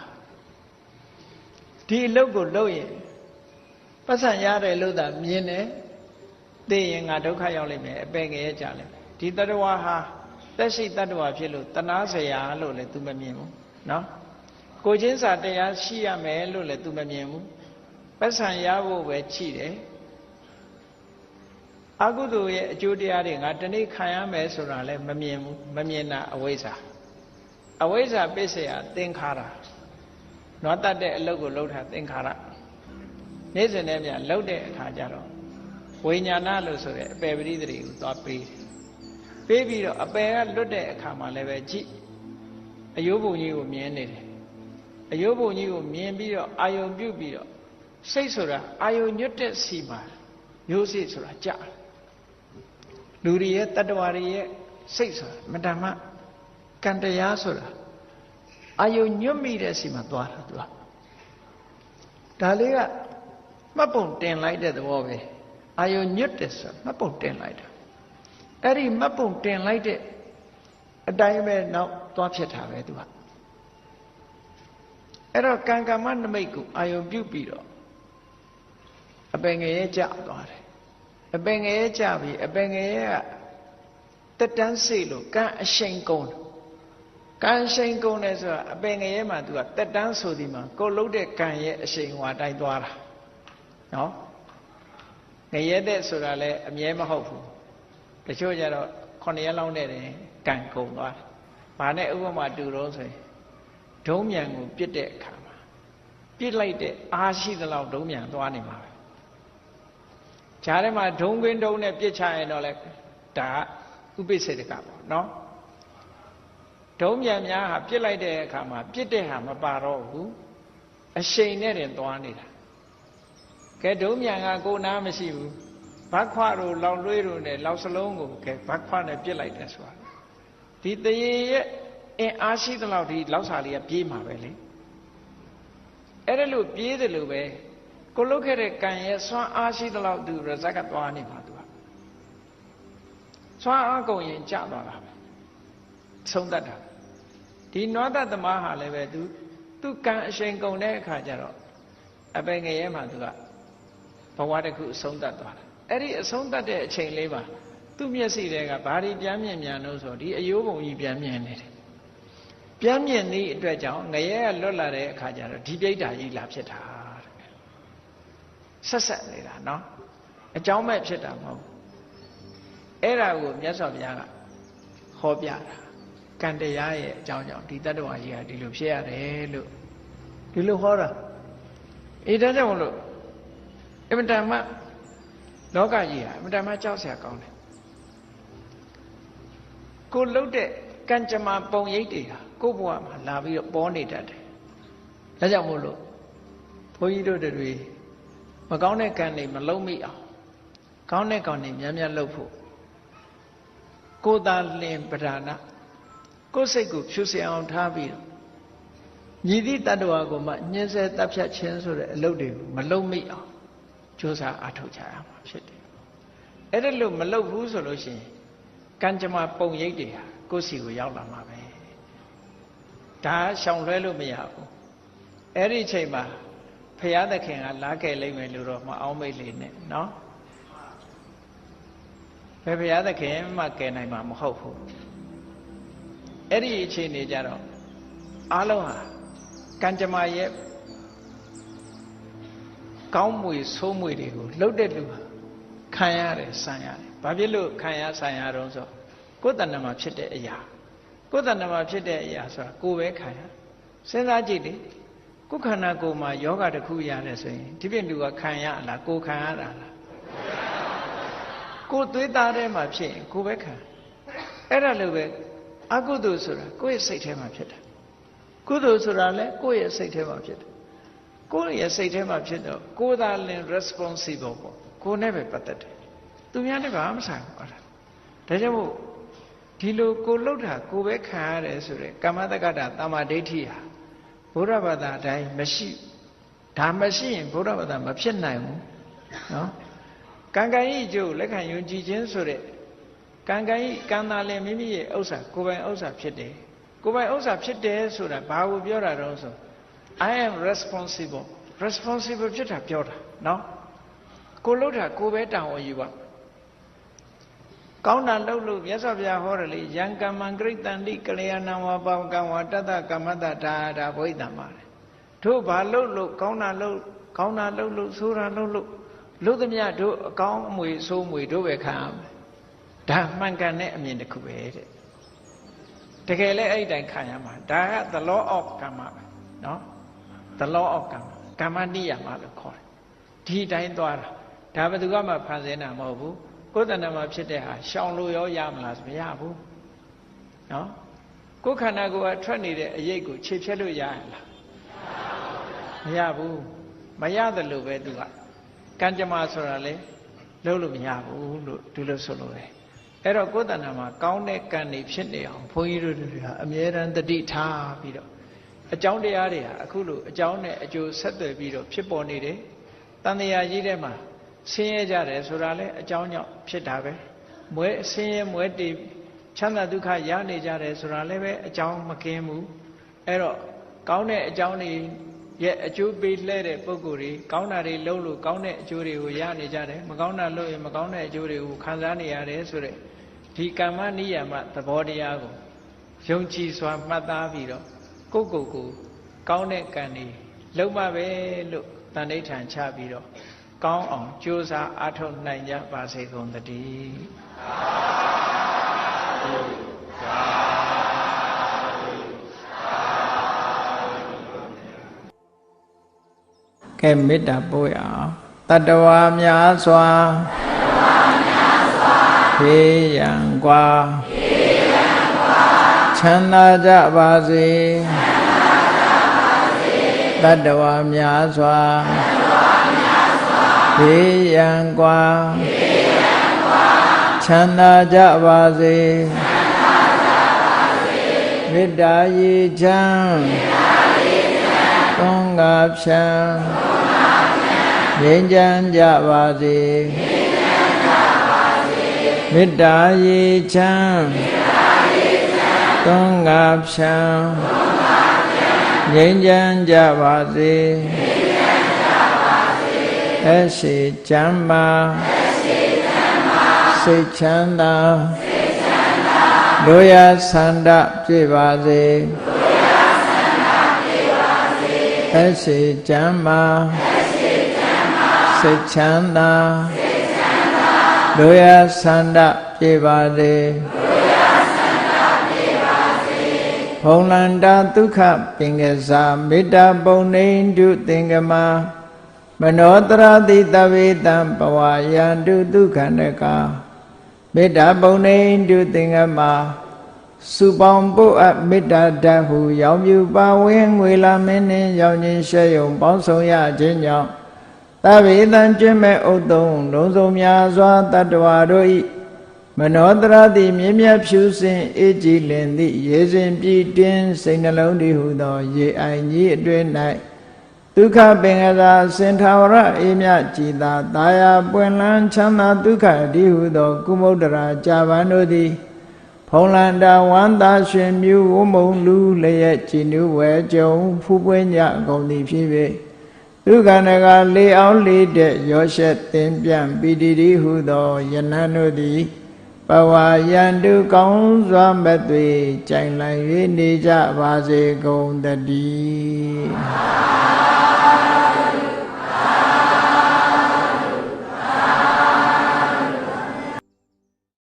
ဒီအလုပ်ကိုလုပ်ရင်ပတ်စံရတယ်လို့သာမြင်တယ်သိရင်ငါဒုက္ခရောက်လိမ့်မယ်အပယ်ငရဲကြလိမ့်မယ်ဒီတ attva ဟာသက်ရှိတ attva ဖြစ်လို့တနာစရာလို့လည်း तू မမြင်ဘူးနော်ကိုချင်းစာတရားရှိရမယ်လို့လည်း तू မမြင်ဘူးပတ်စံရဖို့ပဲချိတယ်အကုသိုလ်ရဲ့အကျိုးတရားတွေငါတနေ့ခံရမယ်ဆိုတာလည်းမမြင်ဘူးမမြင်တာအဝိဇ္ဇာအဝိဇ္ဇာပစ္စယသင်္ခါရနွားတတ်တဲ့အလုပ်ကိုလုပ်တာသင်္ခါရနေ့စဉ်နဲ့မြန်လှုပ်တဲ့အခါကျတော့ဝိညာဏလို့ဆိုတဲ့အပယ်ပရိသေတွေကိုသွားပေးတယ်ပေးပြီးတော့အပယ်ကလွတ်တဲ့အခါမှာလည်းပဲကြည့်အယိုးပုံကြီးကိုမြင်နေတယ်အယိုးပုံကြီးကိုမြင်ပြီးတော့အာယုံပြုတ်ပြီးတော့စိတ်ဆိုတာအာယုံညွတ်တဲ့စီမှာမျိုးစိတ်ဆိုတာကြာလူတွေရဲ့တတ္တဝါတွေရဲ့စိတ်ဆိုတာမတ္တမကံတရားဆိုတာအာယုံညွတ်မိတဲ့စီမှာသွားတာသူကဒါလေးကမှတ်ပုံတင်လိုက်တဲ့သဘောပဲအာယုံညွတ်တယ်ဆိုတာမှတ်ပုံတင်လိုက်တာအဲ့ဒီမှတ်ပုံတင်လိုက်တဲ့အတိုင်းပဲနောက်သွားဖြစ်တာပဲသူကအဲ့တော့ကံကမ္မနမိတ်ကိုအာယုံပြုတ်ပြီးတော့အပင်ငရဲကြသွားတယ်အပင်ငရဲကြပြီးအပင်ငရဲကတက်တန်းစိတ်လို့ကံအရှိန်ကုန်တယ်ကံအရှိန်ကုန်တယ်ဆိုတာအပင်ငရဲမှာသူကတက်တန်းဆိုဒီမှာကိုလှုပ်တဲ့ကံရဲ့အရှိန်ဟွာတိုင်းသွားတာနော်ငရဲတဲ့ဆိုတာလည်းအမြဲမဟုတ်ဘူးတချို့ကျတော့9ရက်လောက်နဲ့တင်ကံကုန်သွားတယ်ဘာနဲ့ဥပမာတူတော့ဆိုရင်ဒုံးမြန်ကိုပြစ်တဲ့အခါမှာပြစ်လိုက်တဲ့အားရှိသလောက်ဒုံးမြန်သွားနေမှာပဲဂျားထဲမှာဒုံးကွင်းဒုံးနဲ့ပြစ်ချရင်တော့လေဒါဥပိ္ပစေတကပေါ့နော်ဒုံးမြန်များဟာပြစ်လိုက်တဲ့အခါမှာပြစ်တဲ့ဟာမပါတော့ဘူးအရှိန်နဲ့တင်သွားနေတာကဲဒုံးမြန်ကကိုနားမရှိဘူးဘတ်ခွတို့လောင်လွှေးတို့နဲ့လောက်စလုံးကိုကဲဘတ်ခွနဲ့ပြစ်လိုက်တယ်ဆိုတာဒီတရေရဲ့အင်အားရှိသလောက်ဒီလောက်စာလေးကပြေးမှာပဲလေအဲ့ဒါလို့ပြေးတယ်လို့ပဲကိုလုတ်ခဲ့တဲ့ကံရဲ့စွမ်းအားရှိသလောက်သူရဇက်ကသွားနေမှာသူကစွမ်းအားကုန်ရင်ကျသွားတာပဲဆုံးတတ်တာဒီနွားတသမားဟာလည်းပဲသူကံအရှိန်ကုန်တဲ့အခါကျတော့အပင်ငရဲမှာသူက ဘဝတစ်ခုအဆုံးသတ်သွားတာအဲ့ဒီအဆုံးသတ်တဲ့အချိန်လေးမှာသူ့မျက်စိတွေကဘာတွေပြန်မြင်မြန်လို့ဆိုဒီအယိုးပုံကြီးပြန်မြင်နေတယ်ပြန်မြင်သည့်အတွက်ကြောင့်ငရဲကလွတ်လာတဲ့အခါကျတော့ဒီပြိတ္တာကြီးလာဖြစ်တာဆက်ဆက်နေတာနော်အကြောင်းမဲ့ဖြစ်တာမဟုတ်အဲ့ဒါကိုမြတ်စွာဘုရားကဟောပြတာကံတရားရဲ့အကြောင်းကြောင့်ဒီတတ္တဝါကြီးကဒီလိုဖြစ်ရတယ်လို့ဒီလိုဟောတာအေးဒါကြောင့်မလို့အမတန်မှလောကကြီးဟာအမတန်မှကြောက်စရာကောင်းတယ်ကိုလှုပ်တဲ့ကံကြမ္မာပုံရိပ်တွေဟာကိုယ့်ဘဝမှာလာပြီးတော့ပေါ်နေတတ်တယ်ဒါကြောင့်မို့လို့ဘုန်းကြီးတို့တွေမကောင်းတဲ့ကံတွေမလုံးမိအောင်ကောင်းတဲ့ကံတွေများများလုပ်ဖို့ကိုယ်သာလင်ပဓာနာကိုယ်စိတ်ကိုဖြူစင်အောင်ထားပြီးတော့ညီသည့်တ attva ကိုမှညှင်းဆဲတပ်ဖြတ်ခြင်းဆိုတဲ့အလုပ်တွေကိုမလုံးမိအောင်ကြိုးစားအားထုတ်ကြရမှာဖြစ်တယ်အဲ့ဒါလို့မလုပ်ဘူးဆိုလို့ရှိရင်ကံကြမ္မာပုံရိပ်တွေဟာကိုယ်စီကိုရောက်လာမှာပဲဒါရှောင်လွှဲလို့မရဘူးအဲ့ဒီအချိန်မှာဘုရားသခင်ကလာခဲ့လိမ့်မယ်လို့တော့မအောင်မိတ်လေးနဲ့နော်ဘယ်ဘုရားသခင်မှကယ်နိုင်မှာမဟုတ်ဘူးအဲ့ဒီအချိန်နေကြတော့အားလုံးဟာကံကြမ္မာရဲ့ကောင်းမွေဆိုးမွေတွေကိုလှုပ်တဲ့လူခံရတယ်ဆံရတယ်ဘာဖြစ်လို့ခံရဆံရတော့ဆိုကိုယ်တဏ္ဍမှာဖြစ်တဲ့အရာကိုယ်တဏ္ဍမှာဖြစ်တဲ့အရာဆိုတာကိုယ်ပဲခံရစဉ်းစားကြည့်လေကိုယ်ခန္ဓာကိုယ်မှာယောဂတစ်ခုရတယ်ဆိုရင်ဒီပြင်လူကခံရလားကိုယ်ခံရတာလားကိုယ်သွေးသားထဲမှာဖြစ်ရင်ကိုယ်ပဲခံအဲ့ဒါလိုပဲအကုသိုလ်ဆိုတာကိုယ့်ရဲ့စိတ်ထဲမှာဖြစ်တာကုသိုလ်ဆိုတာလည်းကိုယ့်ရဲ့စိတ်ထဲမှာဖြစ်တယ်ကိုယ့်ရဲ့စိတ်ထဲမှာဖြစ်တော့ကိုယ်သာလင် responsible ပေါ့ကိုယ်နဲ့ပဲပတ်သက်တယ်သူများနဲ့ဘာမှမဆိုင်ဘူးအဲ့ဒါကြောင့်မို့ဒီလိုကိုလှုပ်တာကိုပဲခံရတယ်ဆိုတဲ့ကမ္မတက္ကတာတမ္မာဒိဋ္ဌိဟာဘုရားဘာသာအတိုင်းမရှိဒါမရှိရင်ဘုရားဘာသာမဖြစ်နိုင်ဘူးနော်ကံကံဤကျိုးလက်ခံယုံကြည်ခြင်းဆိုတဲ့ကံကံဤကံသာလင်မိမိရဲ့ဥစ္စာကိုယ်ပိုင်ဥစ္စာဖြစ်တယ်ကိုယ်ပိုင်ဥစ္စာဖြစ်တယ်ဆိုတာဘာကိုပြောတာတော့ဆို I am responsible ဖြစ်တာပြောတာနော်ကိုလှုပ်တာကိုပဲတောင်းဝယူပါကောင်းတာလှုပ်လို့မြတ်စွာဘုရားဟောတယ်လေယံကမ္မံကရိတန္တိကလျာဏံဝါပဝကံဝါတတ္တကမ္မတ္တဒါဘုိတ္တမှာလေတို့ဘာလှုပ်လို့ကောင်းတာလှုပ်လို့ဆိုးတာလှုပ်လို့သမျှတို့အကောင်းအမွေဆိုးမွေတို့ပဲခံရမယ်ဒါမှန်ကန်တဲ့အမြင်တစ်ခုပဲတဲ့တကယ်လဲအဲ့ဒီတိုင်ခံရမှာဒါက the law of karma ပဲနော် the law of karma ကမ္မနိယမလို့ခေါ်တယ်ဒီတိုင်းသွားတာဒါဘယ်သူကမှဖန်ဆင်းတာမဟုတ်ဘူးကိုယ်တဏ္ဍမှာဖြစ်တဲ့ဟာရှောင်လို့ရောရမလားမရဘူးနော်ကိုယ်ခန္ဓာကိုယ်ကထွက်နေတဲ့အရိပ်ကိုခြေဖြတ်လို့ရရလားမရဘူးမရတယ်လို့ပဲသူကကံကြမ္မာဆိုတာလေလုံးလို့မရဘူးလို့ဒီလိုဆိုလို့ပဲအဲ့တော့ကိုယ်တဏ္ဍမှာကောင်းတဲ့ကံတွေဖြစ်နေအောင်ဘုန်းကြီးတို့တွေဟာအမြဲတမ်းတတိထားပြီးတော့အကြောင်းတရားတွေဟာအခုလိုအကြောင်းနဲ့အကျိုးဆက်သွယ်ပြီးတော့ဖြစ်ပေါ်နေတယ်တန်တရားကြီးထဲမှာဆင်းရဲကြတယ်ဆိုတာလဲအကြောင်းကြောင့်ဖြစ်တာပဲဆင်းရဲမွဲတေချမ်းသာဒုက္ခရနေကြတယ်ဆိုတာလည်းပဲအကြောင်းမကင်းဘူးအဲ့တော့ကောင်းတဲ့အကြောင်းတွေရဲ့အကျိုးပေးလှဲတဲ့ပုဂ္ဂိုလ်တွေကောင်းတာတွေလုပ်လို့ကောင်းတဲ့အကျိုးတွေကိုရနေကြတယ်မကောင်းတာလုပ်ရင်မကောင်းတဲ့အကျိုးတွေကိုခံစားနေရတယ်ဆိုတဲ့ဒီကမ္မနိယမသဘောတရားကိုယုံကြည်စွာမှတ်သားပြီးတော့ကိုယ့်ကိုယ်ကိုကောင်းတဲ့ကံတွေလုပ်မှပဲလို့တန်ဋိဌာန်ချပြီးတော့ကောင်းအောင်ကြိုးစားအားထုတ်နိုင်ကြပါစေကုန်သတည်းကဲမေတ္တာပို့ရအောင်တတ္တဝါများစွာဖေးရန်กว่าချမ်းသာကြပါစေတတ္တဝါများစွာဘေးရန်กว่าချမ်းသာကြပါစေမေတ္တာရေချမ်းသုံးငါဖြံငြိမ်းချမ်းကြပါစေမေတ္တာရေချမ်းသုံးငါဖြံငြိမ်းချမ်းကြပါစေ သက်ရှိချမ်းသာစိတ်ချမ်းသာလိုရာဆန္ဒပြည့်ပါစေသက်ရှိချမ်းသာစိတ်ချမ်းသာလိုရာဆန္ဒပြည့်ပါစေဘုံလန္တာဒုက္ခပင်ကစားမေတ္တာပုံနေတုသင်္ကမမနောတရတိတဝေတံဘဝယန္တုဒုက္ခနကမေတ္တာပုံနေတုသင်္ကမစုပေါင်းပုအပ်မေတ္တာဓာတ်ဟုရောင်ပြူပါဝင်ငွေလာမင်းနှင့်ရောင်ခြင်းရှဲယုံပေါင်းဆောင်ရခြင်းကြောင့်တဝေတံကျွမ်းမဲ့ဥတုံလုံးစုံများစွာတတ္တဝါတို့၏မနောတရတိမြင့်မြတ်ဖြူစင်အေးကြည်လင်သည့်ရေစဉ်ပြည့်တင်းစိတ်နှလုံးတည်ဟုသောရေအိုင်ကြီးအတွင်း၌ဒုက္ခပင်ကစားစင်ထာဝရအေးမြကြည်သာတာယာပွင့်လန်းချမ်းသာဒုက္ခတည်ဟုသောကုမုဒ္ဒရာကြာပန်တို့သည်ဖုံးလန္တာဝန္တာရွှင်မြူဝမုံလူလျက်ကြည်နူးဝဲကြုံဖူးပွင့်ကြအကုန်သည်ဖြစ်၍ဒုက္ခနကလေအောင်လေးတဲ့ရောရှက်သင်ပြန်ပီတိတိဟုသောယနန်တို့သည်ဘဝယန္တုကောင်းစွာမဲ့သွေကြိုင်လိုက်၍နေကြပါစေကုန်တည်း